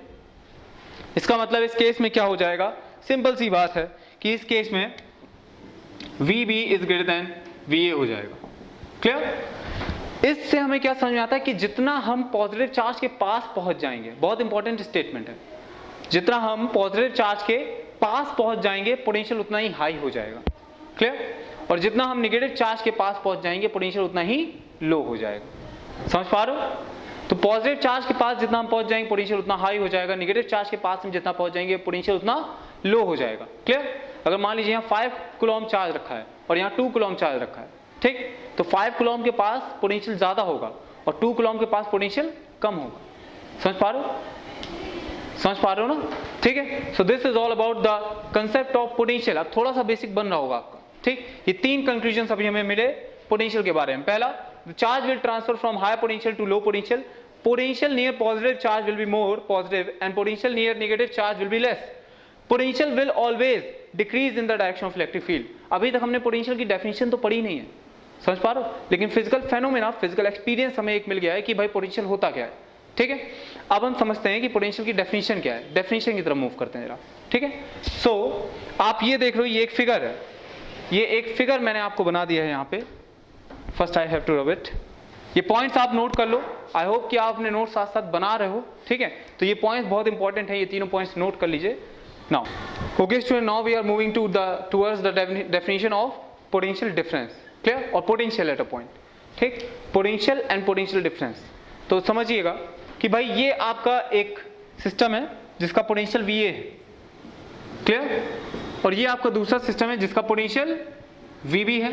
इसका मतलब इस केस में क्या हो जाएगा, सिंपल सी बात है कि इस केस में VB is greater than VA हो जाएगा। क्लियर? इससे हमें क्या समझ में आता है कि जितना हम पॉजिटिव चार्ज के पास पहुंच जाएंगे, बहुत इंपॉर्टेंट स्टेटमेंट है, जितना हम पॉजिटिव चार्ज के पास पहुंच जाएंगे पोटेंशियल उतना ही हाई हो जाएगा। क्लियर? और जितना हम नेगेटिव चार्ज के पास पहुंच जाएंगे पोटेंशियल उतना ही लो हो जाएगा। समझ पा रहे हो? तो पॉजिटिव चार्ज के पास जितना हम पहुंच जाएंगे पोटेंशियल उतना हाई हो जाएगा, नेगेटिव चार्ज के पास हम जितना पहुंच जाएंगे पोटेंशियल उतना लो हो जाएगा। क्लियर? अगर मान लीजिए यहाँ 5 कूलम चार्ज रखा है और यहाँ 2 कूलम चार्ज रखा है, ठीक, तो 5 कूलम के पास पोटेंशियल ज्यादा होगा और 2 कूलम के पास पोटेंशियल कम होगा। समझ पा रहे हो? समझ पा रहे हो ना? ठीक है। So this is all about the concept of potential. अब थोड़ा सा बेसिक बन रहा होगा आपका, ठीक। ये 3 कंक्लूजन अभी हमें मिले पोटेंशियल के बारे में। पहला, the charge will transfer from high potential to low potential, potential near positive charge will be more positive and potential near negative charge will be less, potential will always decrease in the direction of electric field. अभी तक हमने पोटेंशियल की डेफिनेशन तो पढ़ी नहीं है, समझ पा रहे हो, लेकिन फिजिकल फेनोमेना, फिजिकल एक्सपीरियंस हमें एक मिल गया है कि भाई पोटेंशियल होता क्या है। ठीक है, अब हम समझते हैं कि पोटेंशियल की डेफिनेशन क्या है। डेफिनेशन की तरफ मूव करते हैं जरा, ठीक है। सो आप ये देख रहे हो, ये एक फिगर है, ये एक फिगर मैंने आपको बना दिया है यहाँ पे। First I have to rub it. ये पॉइंट्स आप नोट कर लो। आई होप कि आप अपने नोट साथ साथ बना रहे हो, ठीक है। तो ये पॉइंट्स बहुत इंपॉर्टेंट है, ये तीनों पॉइंट्स नोट कर लीजिए। Now okay student, now we are moving towards the definition of potential difference. Clear? और पोटेंशियल एट अ पॉइंट, ठीक, पोटेंशियल एंड पोटेंशियल डिफरेंस। तो समझिएगा कि भाई ये आपका एक सिस्टम है जिसका पोटेंशियल VA है, क्लियर, और ये आपका दूसरा सिस्टम है जिसका पोटेंशियल VB है।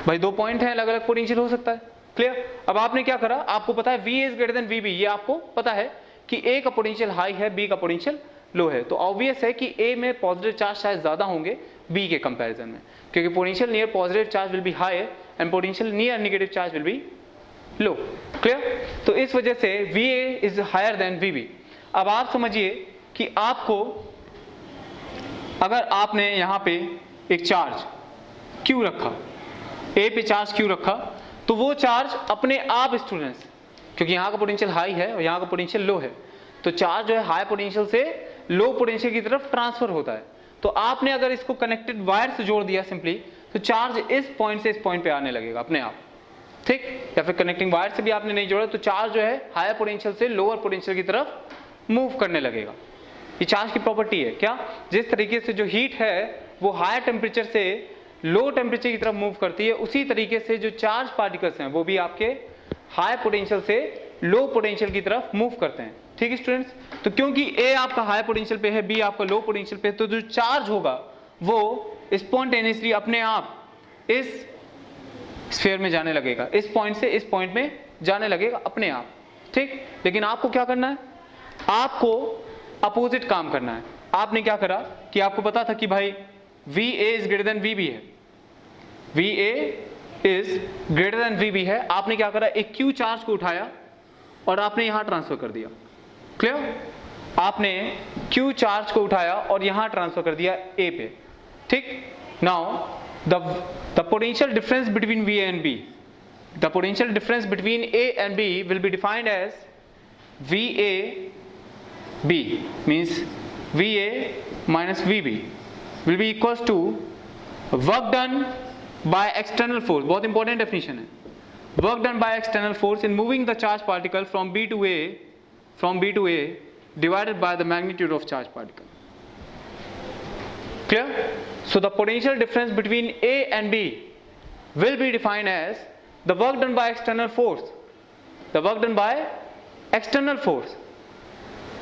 भाई 2 पॉइंट है, अलग अलग पोटेंशियल हो सकता है। क्लियर? अब आपने क्या करा, आपको पता है VA is greater than VB, ये आपको पता है कि A का पोटेंशियल हाई है, B का पोटेंशियल लो है। तो ऑब्वियस है कि A में पॉजिटिव चार्ज शायद ज्यादा होंगे B के कंपैरिजन में, क्योंकि potential near positive charge will be high and potential near negative charge will be low. Clear? तो इस वजह से VA is higher than VB। अब आप समझिए कि आपको, अगर आपने यहां पे एक चार्ज Q रखा, A पे चार्ज Q रखा, तो वो चार्ज अपने आप स्टूडेंट्स, क्योंकि यहाँ का पोटेंशियल हाई है और यहाँ का पोटेंशियल लो है, तो चार्ज जो है हाई पोटेंशियल से लो पोटेंशियल की तरफ ट्रांसफर होता है। तो आपने अगर इसको कनेक्टेड वायर से जोड़ दिया सिंपली, तो चार्ज इस पॉइंट से इस पॉइंट पे आने लगेगा अपने आप, ठीक। या फिर कनेक्टिंग वायर से भी आपने नहीं जोड़ा, तो चार्ज जो है हायर पोटेंशियल से लोअर पोटेंशियल की तरफ मूव करने लगेगा। ये चार्ज की प्रॉपर्टी है। क्या? जिस तरीके से जो हीट है वो हायर टेम्परेचर से लो टेम्परेचर की तरफ मूव करती है, उसी तरीके से जो चार्ज पार्टिकल्स हैं वो भी आपके हाई पोटेंशियल से लो पोटेंशियल की तरफ मूव करते हैं। ठीक है स्टूडेंट्स? तो क्योंकि A आपका हाई पोटेंशियल पे है, B आपका लो पोटेंशियल पे है, तो जो चार्ज होगा वो स्पॉन्टेनियसली अपने आप इस स्फीयर में जाने लगेगा, इस पॉइंट से इस पॉइंट में जाने लगेगा अपने आप, ठीक। लेकिन आपको क्या करना है, आपको अपोजिट काम करना है। आपने क्या करा कि आपको पता था कि भाई VA is greater than VB है, VA is greater than VB है। आपने क्या करा, एक Q चार्ज को उठाया और आपने यहां ट्रांसफर कर दिया। क्लियर? आपने Q चार्ज को उठाया और यहां ट्रांसफर कर दिया A पे, ठीक। Now the potential difference between VA and B, the potential difference between A and B will be defined as VAB, means VA minus VB will be equals to work done by external force. बहुत important definition है, work done by external force in moving the charge particle from B to A divided by the magnitude of charge particle. Clear? So the potential difference between A and B will be defined as the work done by external force, the work done by external force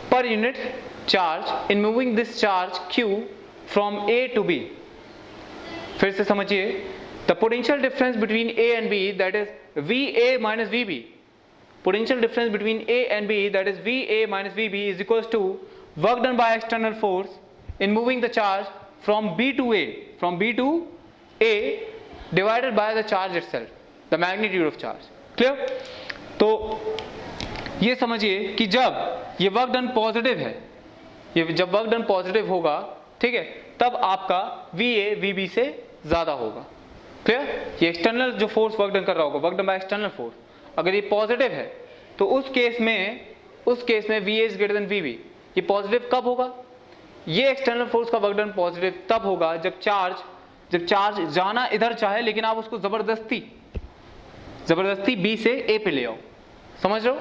per unit charge in moving this charge Q from A to B. फिर से समझिए, the potential difference between A and B, that is VA minus VB, potential difference between A and B, that is VA minus VB, is equals to work done by external force in moving the charge from B to A divided by the charge itself, the magnitude of charge. Clear? तो ये समझिए कि जब ये वर्क डन पॉजिटिव है, ये जब वर्क डन पॉजिटिव होगा, ठीक है, तब आपका VA VB से ज्यादा होगा। क्लियर? ये एक्सटर्नल जो फोर्स वर्क डन कर रहा होगा, work done by external force, अगर ये पॉजिटिव है तो उस केस में VA is greater than VB। ये पॉजिटिव कब होगा? ये एक्सटर्नल फोर्स का वर्क डन पॉजिटिव तब होगा जब चार्ज जाना इधर चाहे लेकिन आप उसको जबरदस्ती बी से ए पे ले आओ, समझ रहे हो,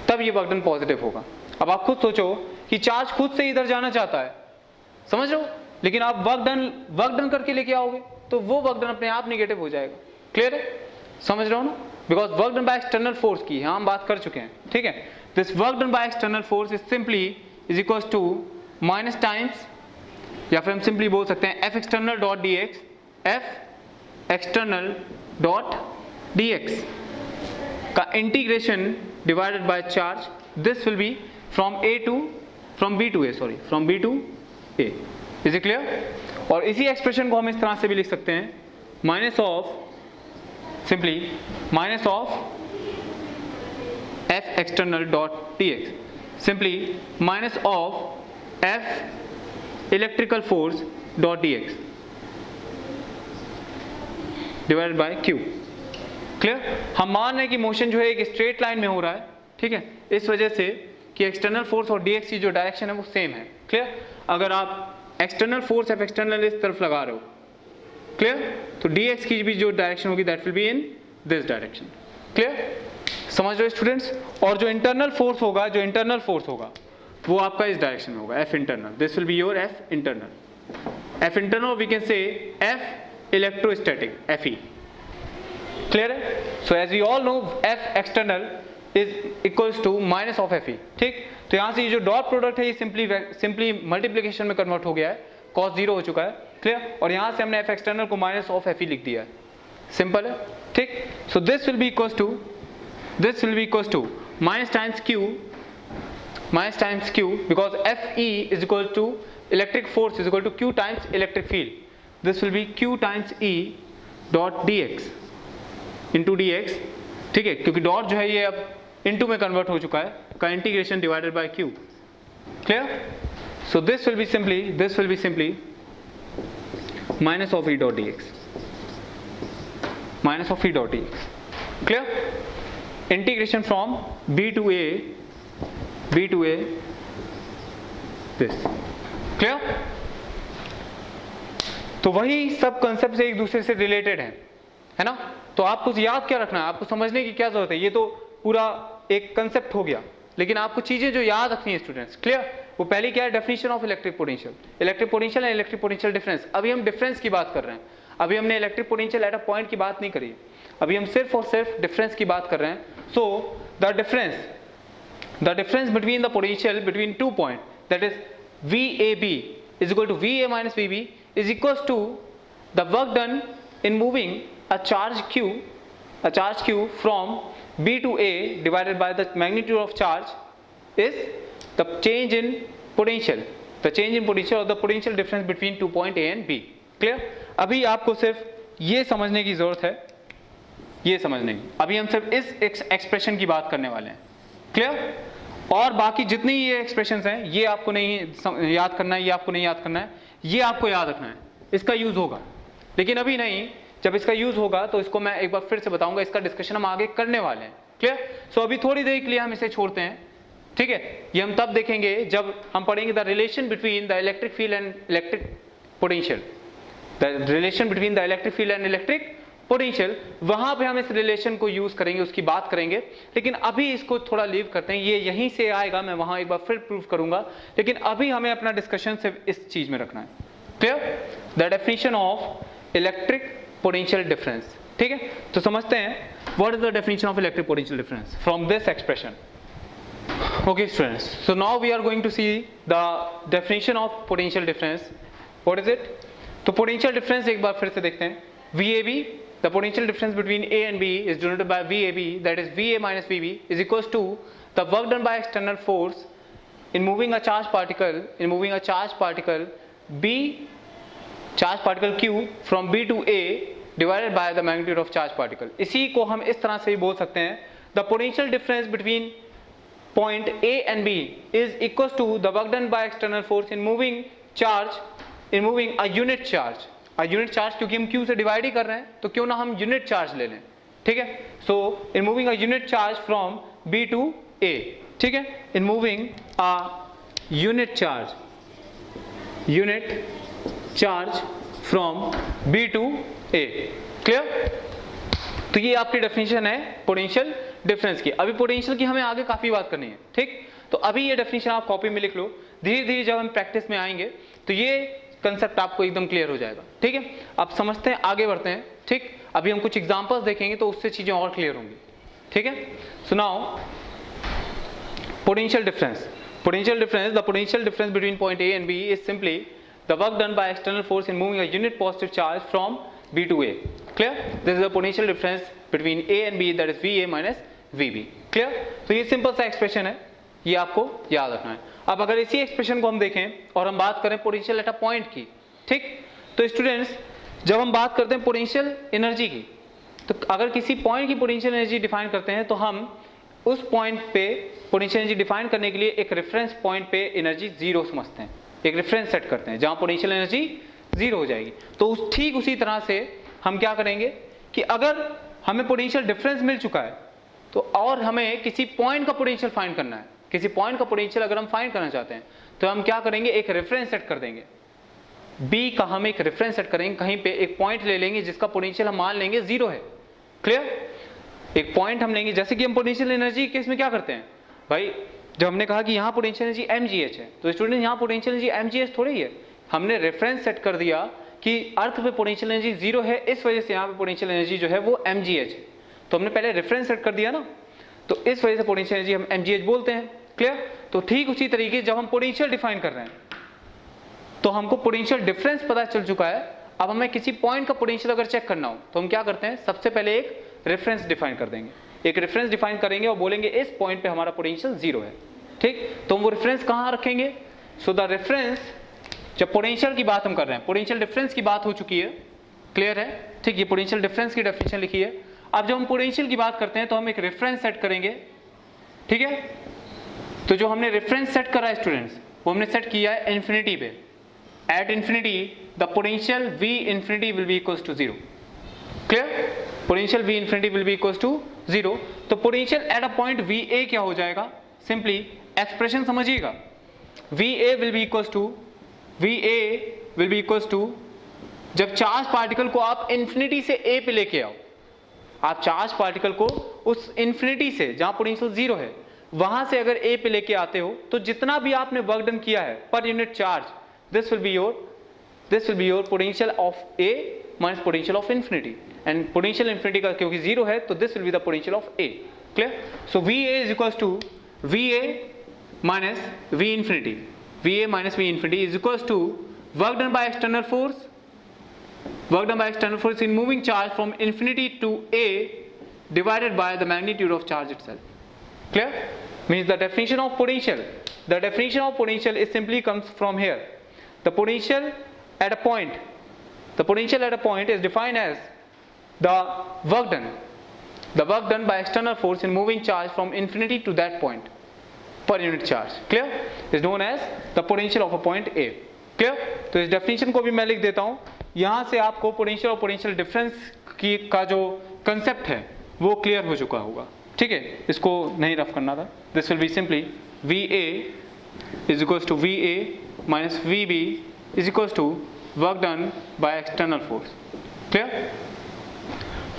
तब ये वर्क डन पॉजिटिव होगा। अब आप खुद सोचो कि चार्ज खुद से इधर जाना चाहता है, समझ रहे हो, लेकिन आप वर्क डन करके लेके आओगे तो वो वर्क डन अपने आप नेगेटिव हो जाएगा। क्लियर है, समझ रहे हो ना, because work done by external force की हम बात कर चुके हैं, ठीक है। This work done by external force is simply is equal to minus times, या फिर हम सिंपली बोल सकते हैं F external dot D X, F external dot D X का integration divided by charge, this will be from B to A. Is it clear? और इसी एक्सप्रेशन को हम इस तरह से भी लिख सकते हैं, minus of F external dot D x, simply minus of F electrical force dot D x divided by Q. Clear? हम मान रहे हैं कि मोशन जो है एक स्ट्रेट लाइन में हो रहा है, ठीक है, इस वजह से कि एक्सटर्नल फोर्स और dx की जो डायरेक्शन है वो सेम है। क्लियर? अगर आप एक्सटर्नल फोर्स एफ एक्सटर्नल इस तरफ लगा रहे हो, क्लियर, तो dx की भी जो डायरेक्शन होगी that will be in this direction. Clear? समझ रहे हो स्टूडेंट्स? और जो इंटरनल फोर्स होगा वो आपका इस डायरेक्शन में होगा, F internal, this will be your F internal we can say F electrostatic, FE। Clear है? So as we all know F external is equals to minus of FE, ठीक। तो यहां से ये जो डॉट प्रोडक्ट है ये सिंपली मल्टीप्लिकेशन में कन्वर्ट हो गया है, cos 0 हो चुका है। क्लियर? और यहां से हमने एफ एक्सटर्नल को माइनस ऑफ FE लिख दिया है, सिंपल है, ठीक। So this will be equals to minus times Q because FE is equal to electric force is equal to Q times electric field. This will be Q times E dot dx into dx, ठीक है, क्योंकि डॉट जो है ये अब इनटू में कन्वर्ट हो चुका है, का integration divided bye Q। Clear? So this will be simply minus of E dot dx, clear? Integration from B to A this. Clear? तो वही सब कंसेप्ट से एक दूसरे से रिलेटेड है ना। तो आपको याद क्या रखना है, आपको समझने की क्या जरूरत है, ये तो पूरा एक कंसेप्ट हो गया, लेकिन आपको चीजें जो याद रखनी है स्टूडेंट्स, क्लियर? वो पहली क्या है, definition of electric potential and electric potential difference. अभी हम डिफरेंस की बात कर रहे हैं, अभी हमने electric potential at a point की बात नहीं करी, अभी हम सिर्फ और सिर्फ डिफरेंस की बात कर रहे हैं। So the difference between the potential between 2 point, that is VAB is equal to VA minus VB is equals to the work done in moving a charge Q from B to A divided by the magnitude of charge is the change in potential or the potential difference between 2 point A and B. Clear? अभी आपको सिर्फ ये समझने की जरूरत है, ये समझने की, अभी हम सिर्फ इस एक्सप्रेशन की बात करने वाले हैं। क्लियर? और बाकी जितनी ये एक्सप्रेशंस हैं ये आपको नहीं याद करना है, ये आपको नहीं याद करना है, ये आपको याद रखना है, इसका यूज होगा, लेकिन अभी नहीं। जब इसका यूज होगा तो इसको मैं एक बार फिर से बताऊंगा, इसका डिस्कशन हम आगे करने वाले हैं। क्लियर? सो अभी थोड़ी देर के लिए हम इसे छोड़ते हैं, ठीक है। ये हम तब देखेंगे जब हम पढ़ेंगे the relation between the electric field and electric potential, potential, वहां पे हम इस रिलेशन को यूज करेंगे, उसकी बात करेंगे, लेकिन अभी इसको थोड़ा लीव करते हैं। ये यहीं से आएगा, मैं वहां एक बार फिर प्रूव करूंगा, लेकिन अभी हमें अपना डिस्कशन सिर्फ इस चीज में रखना है। Clear? The definition of electric potential difference, ठीक है। तो समझते हैं what is the definition of electric potential difference from this expression. Okay students, so now we are going to see the definition of potential difference. What is it? तो पोटेंशियल डिफरेंस एक बार फिर से देखते हैं। VAB, the potential difference between A and B is denoted by VAB, that is VA minus VB is equals to the work done by external force in moving a charged particle Q from B to A divided by the magnitude of charged particle। इसी को हम इस तरह से भी बोल सकते हैं, the potential difference between point A and B is equals to the work done by external force in moving a unit charge, क्योंकि हम Q से डिवाइड ही कर रहे हैं तो क्यों ना हम यूनिट चार्ज ले लें, ठीक है। So in moving a unit charge from B to A, ठीक है, in moving a unit charge unit charge from B to A. Clear? तो ये आपकी डेफिनेशन है पोटेंशियल डिफरेंस की। अभी पोटेंशियल की हमें आगे काफी बात करनी है, ठीक? तो अभी ये डेफिनेशन आप कॉपी में लिख लो, धीरे धीरे जब हम प्रैक्टिस में आएंगे तो ये कंसेप्ट आपको एकदम क्लियर हो जाएगा, ठीक है? आप समझते हैं, आगे बढ़ते हैं, ठीक? अभी हम कुछ एग्जांपल्स देखेंगे तो उससे चीजें और क्लियर होंगी, ठीक है? So now potential difference, the potential difference between point A and B is simply the work done by external force in moving a unit positive charge from B to A. Clear? This is the potential difference between A and B, that is VA minus VB. Clear? तो ये सिंपल सा एक्सप्रेशन है, ये आपको याद रखना है। अब अगर इसी एक्सप्रेशन को हम देखें और हम बात करें पोटेंशियल एट अ पॉइंट की, ठीक? तो स्टूडेंट्स जब हम बात करते हैं पोटेंशियल एनर्जी की, तो अगर किसी पॉइंट की पोटेंशियल एनर्जी डिफाइन करते हैं तो हम उस पॉइंट पे पोटेंशियल एनर्जी डिफाइन करने के लिए एक रेफरेंस पॉइंट पे एनर्जी जीरो समझते हैं, एक रेफरेंस सेट करते हैं जहां पोटेंशियल एनर्जी जीरो हो जाएगी। तो ठीक उसी तरह से हम क्या करेंगे कि अगर हमें पोटेंशियल डिफरेंस मिल चुका है तो और हमें किसी पॉइंट का पोटेंशियल फाइंड करना है, किसी पॉइंट का पोटेंशियल अगर हम फाइंड करना चाहते हैं तो हम क्या करेंगे, एक रेफरेंस सेट कर देंगे। बी का हम एक रेफरेंस सेट करेंगे, कहीं पे एक पॉइंट ले लेंगे जिसका पोटेंशियल हम मान लेंगे जीरो है। क्लियर? एक पॉइंट हम लेंगे, जैसे कि हम पोटेंशियल एनर्जी केस में क्या करते हैं भाई, जब हमने कहा कि यहाँ पोटेंशियल एनर्जी mgh है तो स्टूडेंट यहाँ पोटेंशियल एनर्जी mgh थोड़ी ही है, हमने रेफरेंस सेट कर दिया कि अर्थ पे पोटेंशियल एनर्जी जीरो है, इस वजह से यहाँ पे पोटेंशियल एनर्जी जो है वो mgh है। तो हमने पहले रेफरेंस सेट कर दिया ना, तो इस वजह से पोटेंशियल एनर्जी हम mgh बोलते हैं। क्लियर? तो ठीक उसी तरीके जब हम पोटेंशियल डिफाइन कर रहे हैं तो हमको पोटेंशियल डिफरेंस पता चल चुका है। अब हमें किसी पॉइंट का पोटेंशियल अगर चेक करना हो तो हम क्या करते हैं, सबसे पहले एक रेफरेंस डिफाइन कर देंगे, एक रेफरेंस डिफाइन करेंगे और बोलेंगे इस पॉइंट पे हमारा पोटेंशियल जीरो है, ठीक? तो हम वो रेफरेंस कहाँ रखेंगे? सो द रेफरेंस, जब पोटेंशियल की बात हम कर रहे हैं, पोटेंशियल डिफरेंस की बात हो चुकी है, क्लियर है, ठीक? ये पोटेंशियल डिफरेंस की डेफिनेशन लिखी है। अब जब हम पोटेंशियल की बात करते हैं तो हम एक रेफरेंस सेट करेंगे, ठीक है? तो जो हमने रेफरेंस सेट करा है स्टूडेंट्स, वो हमने सेट किया है इन्फिनिटी पे। At infinity the potential V infinity will be equals to 0. Clear? Potential V infinity will be equals to 0। तो potential at a point VA क्या हो जाएगा, सिंपली एक्सप्रेशन समझिएगा, VA will be equals to जब चार्ज पार्टिकल को आप इन्फिनिटी से A पे लेके आओ, आप चार्ज पार्टिकल को उस इन्फिनिटी से जहां पोटेंशियल जीरो है वहां से अगर A पे लेके आते हो तो जितना भी आपने वर्क डन किया है per unit charge, this will be your potential of A minus potential of infinity, and potential infinity का क्योंकि जीरो है तो this will be the potential of A. Clear? So VA is equals to VA minus V infinity. VA minus V infinity is equals to work done by external force in moving charge from infinity to A divided by the magnitude of charge itself. Clear? Means the definition of potential is simply comes from here. The potential at a point is defined as the work done by external force in moving charge from infinity to that point per unit charge. Clear? Is known as the potential of a point A. Clear? तो इस definition को भी मैं लिख देता हूँ, यहाँ से आपको पोटेंशियल और पोटेंशियल डिफरेंस की का जो कंसेप्ट है वो क्लियर हो चुका होगा, ठीक है? इसको नहीं रफ करना था। This will be simply VA is equals to VA minus VB is equals to work done by external force. Clear?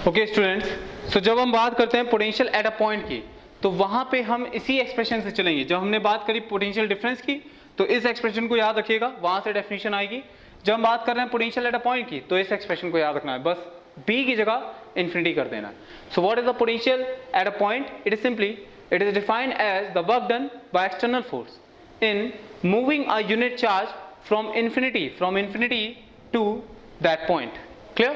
Okay students, so जब हम बात करते हैं पोटेंशियल एट अ पॉइंट की तो वहां पे हम इसी एक्सप्रेशन से चलेंगे। जब हमने बात करी पोटेंशियल डिफरेंस की तो इस एक्सप्रेशन को याद रखिएगा, वहां से डेफिनेशन आएगी। जब हम बात कर रहे हैं पोटेंशियल एट अ पॉइंट की तो इस एक्सप्रेशन को याद रखना है, बस B की जगह इन्फिनिटी कर देना है। So what is the potential at a point? It is defined as the work done by external force in moving a unit charge from infinity to that point. Clear?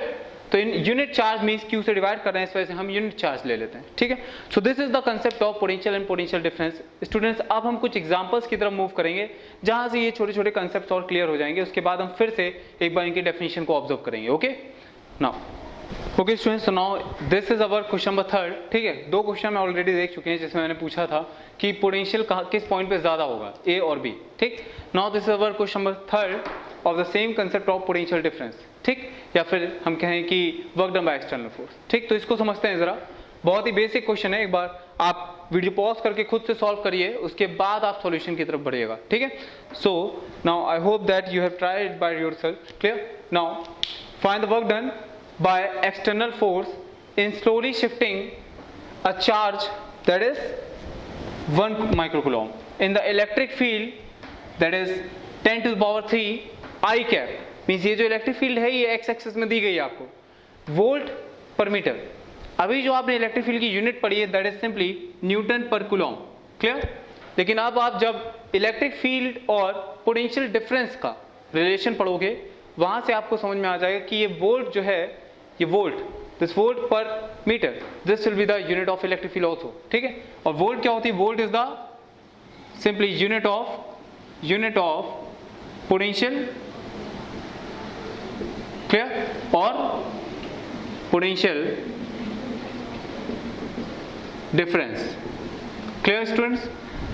तो in unit charge means Q से डिवाइड कर रहे हैं, इस वजह से हम यूनिट चार्ज ले लेते हैं, ठीक है? So this is the concept of potential and potential difference. Students अब हम कुछ एग्जांपल्स की तरफ मूव करेंगे जहां से ये छोटे छोटे कंसेप्ट्स और क्लियर हो जाएंगे, उसके बाद हम फिर से एक बार इनकी डेफिनेशन को ऑब्जर्व करेंगे। Okay now, okay students, now this is our question number 3, ठीक है? दो क्वेश्चन मैं ऑलरेडी देख चुके हैं जिसमें मैंने पूछा था कि पोटेंशियल किस पॉइंट पे ज्यादा होगा, A और B, ठीक? Now this is our question number 3 of the same concept of potential difference, ठीक? या फिर हम कहें कि work done by external force, ठीक? तो इसको समझते हैं जरा, बहुत ही बेसिक क्वेश्चन है, एक बार आप वीडियो पॉज करके खुद से सॉल्व करिए, उसके बाद आप सॉल्यूशन की तरफ बढ़िएगा, ठीक है। So now I hope that you have tried by yourself, clear. Now find the work done by external force in slowly shifting a charge that is 1 microcoulomb in the electric field that is 10 to the power 3 I cap means ये जो इलेक्ट्रिक फील्ड है ये x एक्सिस में दी गई है आपको वोल्ट पर मीटर। अभी जो आपने इलेक्ट्रिक फील्ड की यूनिट पढ़ी है दैट इज सिंपली न्यूटन पर कूलॉम, क्लियर। लेकिन अब आप जब इलेक्ट्रिक फील्ड और पोटेंशियल डिफरेंस का रिलेशन पढ़ोगे वहां से आपको समझ में आ जाएगा कि ये वोल्ट जो है, ये वोल्ट, दिस वोल्ट पर metre, this will be the unit of electric field also, ठीक है। और वोल्ट क्या होती है, volt is the simply unit of potential, clear, और potential difference, clear students.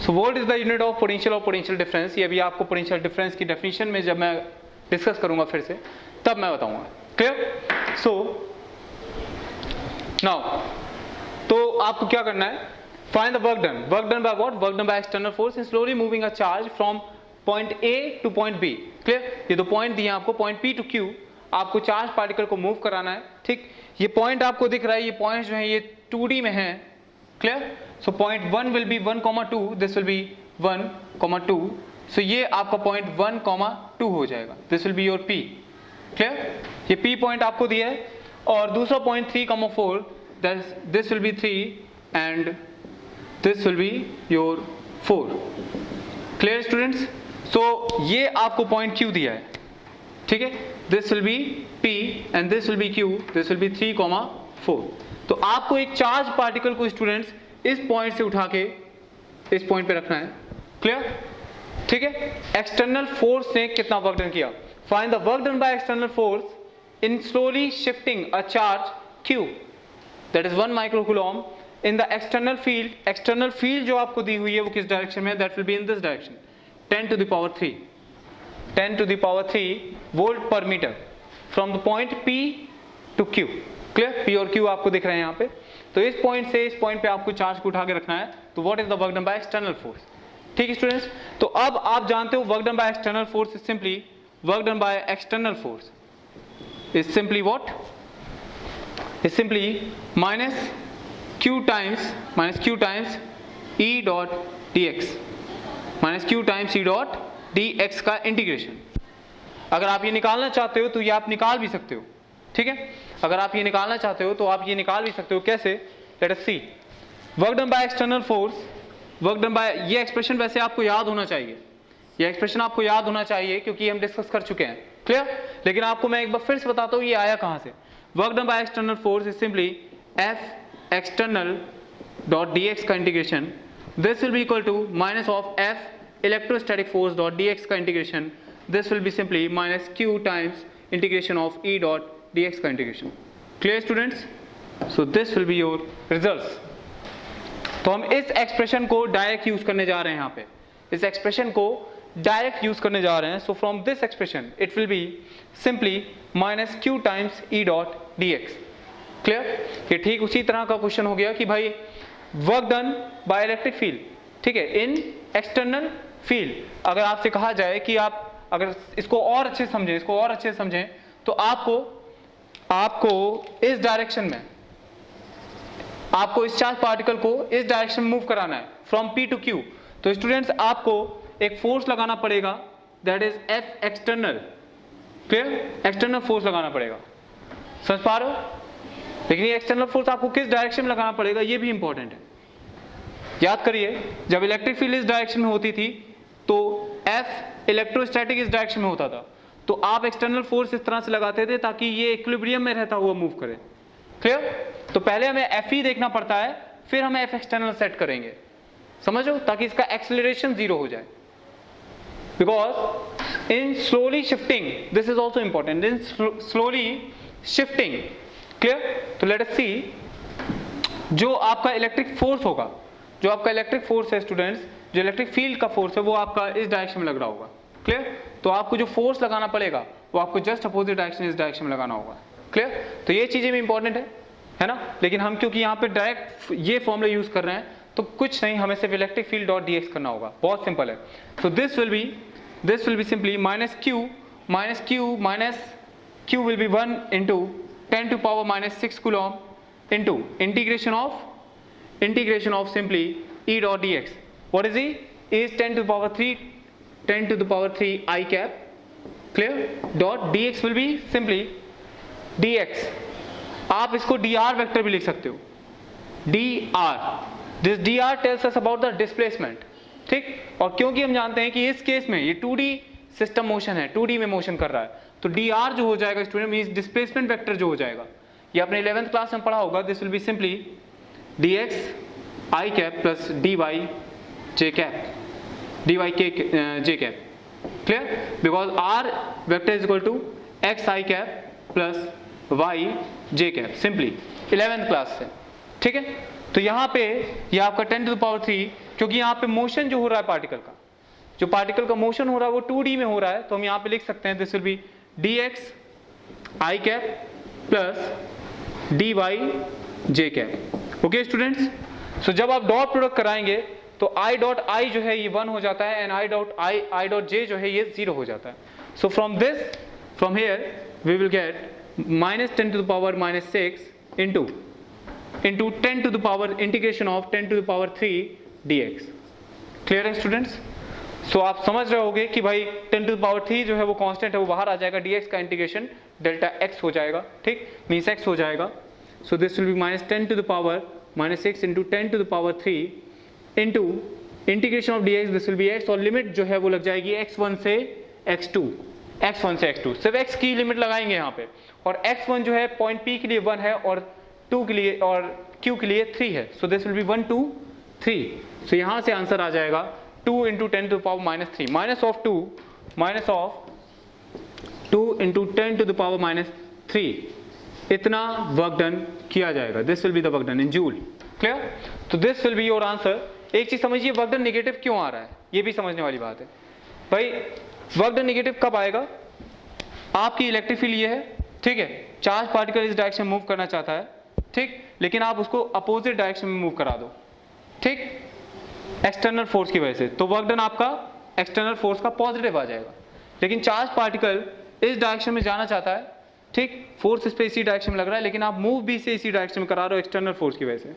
So volt is the unit of potential और पोटेंशियल डिफरेंस। ये अभी आपको पोटेंशियल डिफरेंस की डेफिनेशन में जब मैं डिस्कस करूंगा फिर से तब मैं बताऊंगा, क्लियर। सो नाउ तो आपको क्या करना है, find the work done. Work done by what, work done by external force in slowly moving a charge from point A to point B, clear. ये दो पॉइंट दिए आपको, पॉइंट पी टू क्यू, आपको चार्ज पार्टिकल को मूव कराना है, ठीक। ये पॉइंट आपको दिख रहा है, ये पॉइंट जो है ये 2D में है, clear. So point 1 will be 1,2, this will be 1,2, so ये आपका पॉइंट 1,2 हो जाएगा, this will be your P, clear. ये पी पॉइंट आपको दिया है और दूसरा point 3,4, this will be 3 and this will be your 4, clear students. So ये आपको पॉइंट क्यू दिया है, ठीक है, this will be P and this will be Q, this will B 3,4। तो आपको एक चार्ज पार्टिकल को स्टूडेंट्स इस पॉइंट से उठा के इस पॉइंट पे रखना है, क्लियर, ठीक है। एक्सटर्नल फोर्स ने कितना वर्क डन किया, find the work done by external force in slowly shifting a charge q that is 1 microcoulomb in the external field। external field जो आपको दी हुई है वो किस डायरेक्शन में है, that will be in this direction, 10 to the power 3, 10 to the power 3 volt पर metre from the point P to Q, clear. P और Q आपको दिख रहे हैं यहाँ पे। तो इस पॉइंट से इस पॉइंट पे आपको चार्ज को उठा के रखना है, तो what is the work done by external force, ठीक है स्टूडेंट्स। तो अब आप जानते हो work done by external force is simply, work done by external force is simply what, is simply minus q times e dot dx, minus q times e dot dx का इंटीग्रेशन। अगर आप ये निकालना चाहते हो तो ये आप निकाल भी सकते हो, ठीक है। अगर आप ये निकालना चाहते हो तो आप ये निकाल भी सकते हो, कैसे, let us see. Work done by external force, work done by, ये एक्सप्रेशन वैसे आपको याद होना चाहिए, ये एक्सप्रेशन आपको याद होना चाहिए क्योंकि हम डिस्कस कर चुके हैं, क्लियर। लेकिन आपको मैं एक बार फिर से बताता हूं ये आया कहां से। Work done by external force is simply F external dot dx का integration, this will be equal to minus of F electrostatic force dot dx का integration, this will be simply minus q times integration of e dot dx का integration, clear students. So this will be your results. तो हम इस एक्सप्रेशन को डायरेक्ट यूज करने जा रहे हैं यहाँ पे, इस एक्सप्रेशन को डायरेक्ट यूज करने जा रहे हैं। So from this expression it will be simply minus q times e dot dx, clear. ये ठीक उसी तरह का क्वेश्चन हो गया कि भाई work done by electric field, ठीक है, इन एक्सटर्नल फील्ड। अगर आपसे कहा जाए कि आप अगर इसको और अच्छे से समझें, इसको और अच्छे से समझें, तो आपको इस डायरेक्शन में, आपको इस चार्ज पार्टिकल को इस डायरेक्शन में मूव कराना है फ्रॉम P टू Q। तो स्टूडेंट्स आपको एक फोर्स लगाना पड़ेगा, that is F external, clear, external force लगाना पड़ेगा, समझ पा रहे हो। लेकिन ये एक्सटर्नल फोर्स आपको किस डायरेक्शन में लगाना पड़ेगा ये भी इंपॉर्टेंट है, याद करिए। जब इलेक्ट्रिक फील्ड इस डायरेक्शन में होती थी तो F इलेक्ट्रोस्टैटिक इस डायरेक्शन में होता था, तो आप एक्सटर्नल फोर्स इस तरह से लगाते थे ताकि ये इक्विलिब्रियम में रहता हुआ मूव करे, क्लियर। तो पहले हमें F देखना पड़ता है, फिर हमें F एक्सटर्नल सेट करेंगे, समझो, ताकि इसका एक्सेलरेशन 0 हो जाए। Because in slowly shifting, this is also important, in slowly shifting, clear. तो लेट अस सी, जो आपका इलेक्ट्रिक फोर्स होगा, जो आपका इलेक्ट्रिक फोर्स है स्टूडेंट्स, जो इलेक्ट्रिक फील्ड का फोर्स है वो आपका इस डायरेक्शन में लग रहा होगा, क्लियर। तो आपको जो फोर्स लगाना पड़ेगा वो आपको जस्ट अपोजिट डायरेक्शन, इस डायरेक्शन में लगाना होगा, क्लियर। तो ये चीजें भी इंपॉर्टेंट है, है ना, लेकिन हम क्योंकि यहाँ पे डायरेक्ट ये फॉर्मूला यूज कर रहे हैं तो कुछ नहीं, हमें सिर्फ electric field dot D x करना होगा, बहुत सिंपल है। सो this will be simply minus Q will be 1 into 10 to power minus 6 coulomb into integration of simply E dot dx. What is E? E is 10 to the power 3 I cap, clear? Dot dx will be simply dx. आप इसको dr वेक्टर भी लिख सकते हो, dr. This dr tells us about the displacement, ठीक? और क्योंकि हम जानते हैं कि इस केस में ये 2D सिस्टम मोशन है, 2D में मोशन कर रहा है, तो dr जो हो जाएगा स्टूडेंट मींस डिस्प्लेसमेंट वेक्टर जो हो जाएगा, ये आपने 11th क्लास में पढ़ा होगा, this will be simply dx I cap plus dy j cap, clear? Because r vector is equal to x I cap plus y j cap, simply 11th class से, ठीक है? तो यहाँ पे ये आपका 10 to the power 3, क्योंकि यहाँ पे मोशन जो हो रहा है पार्टिकल का, जो पार्टिकल का मोशन हो रहा है वो 2D में हो रहा है, तो हम यहाँ पे लिख सकते हैं this will be dx I cap plus dy j cap. Okay students, so जब आप डॉट प्रोडक्ट कराएंगे तो I डॉट I जो है ये 1 हो जाता है एंड I डॉट j जो है ये 0 हो जाता है। So from here we will get minus 10 to the power minus 6 into 10 to the power integration of 10 to the power 3 dx। Clear है स्टूडेंट्स? सो आप समझ रहे होगे कि भाई 10 to the power 3 जो है वो कांस्टेंट है, वो बाहर आ जाएगा, dx का इंटीग्रेशन डेल्टा x हो जाएगा, ठीक, मींस x हो जाएगा। सो this will be minus 10 to the power minus 6 into 10 to the power 3 into integration of dx, this will B x, और लिमिट जो है वो लग जाएगी x1 से x2, सिर्फ x की लिमिट लगाएंगे यहाँ पे, और x1 जो है पॉइंट p के लिए 1 है और 2 के लिए और q के लिए 3 है, सो दिस विल बी 1 2 3। सो यहाँ से आंसर आ जाएगा 2 into 10 to the power minus 3, minus of 2 into 10 to the power minus 3, इतना वर्क डन किया जाएगा, this will be the work done in joule, clear? तो this will be your answer. एक चीज समझिए, वर्क डन नेगेटिव क्यों आ रहा है, ये भी समझने वाली बात है भाई। वर्क डन नेगेटिव कब आएगा? आपकी इलेक्ट्रिक फील्ड ये है, ठीक है, चार्ज पार्टिकल इस डायरेक्शन में मूव करना चाहता है, ठीक, लेकिन आप उसको अपोजिट डायरेक्शन में मूव करा दो, ठीक, एक्सटर्नल फोर्स की वजह से, तो वर्क डन आपका एक्सटर्नल फोर्स का पॉजिटिव आ जाएगा। लेकिन चार्ज पार्टिकल इस डायरेक्शन में जाना चाहता है, ठीक, फोर्स इस पे इसी डायरेक्शन में लग रहा है, लेकिन आप मूव भी से इसी डायरेक्शन में करा रहे हो एक्सटर्नल फोर्स की वजह से,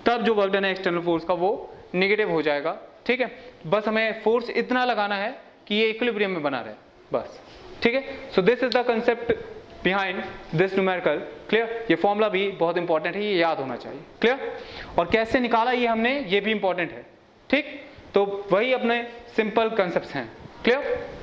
तब जो वर्क डन है एक्सटर्नल फोर्स का वो नेगेटिव हो जाएगा, ठीक है? बस हमें फोर्स इतना लगाना है कि ये इक्विलिब्रियम में बना रहे, बस, ठीक है? So this is the concept behind this numerical, clear? ये फॉर्मूला भी बहुत इंपॉर्टेंट है, ये याद होना चाहिए, क्लियर? और कैसे निकाला ये हमने, ये भी इंपॉर्टेंट है, ठीक? तो वही अपने सिंपल कंसेप्ट्स हैं, क्लियर?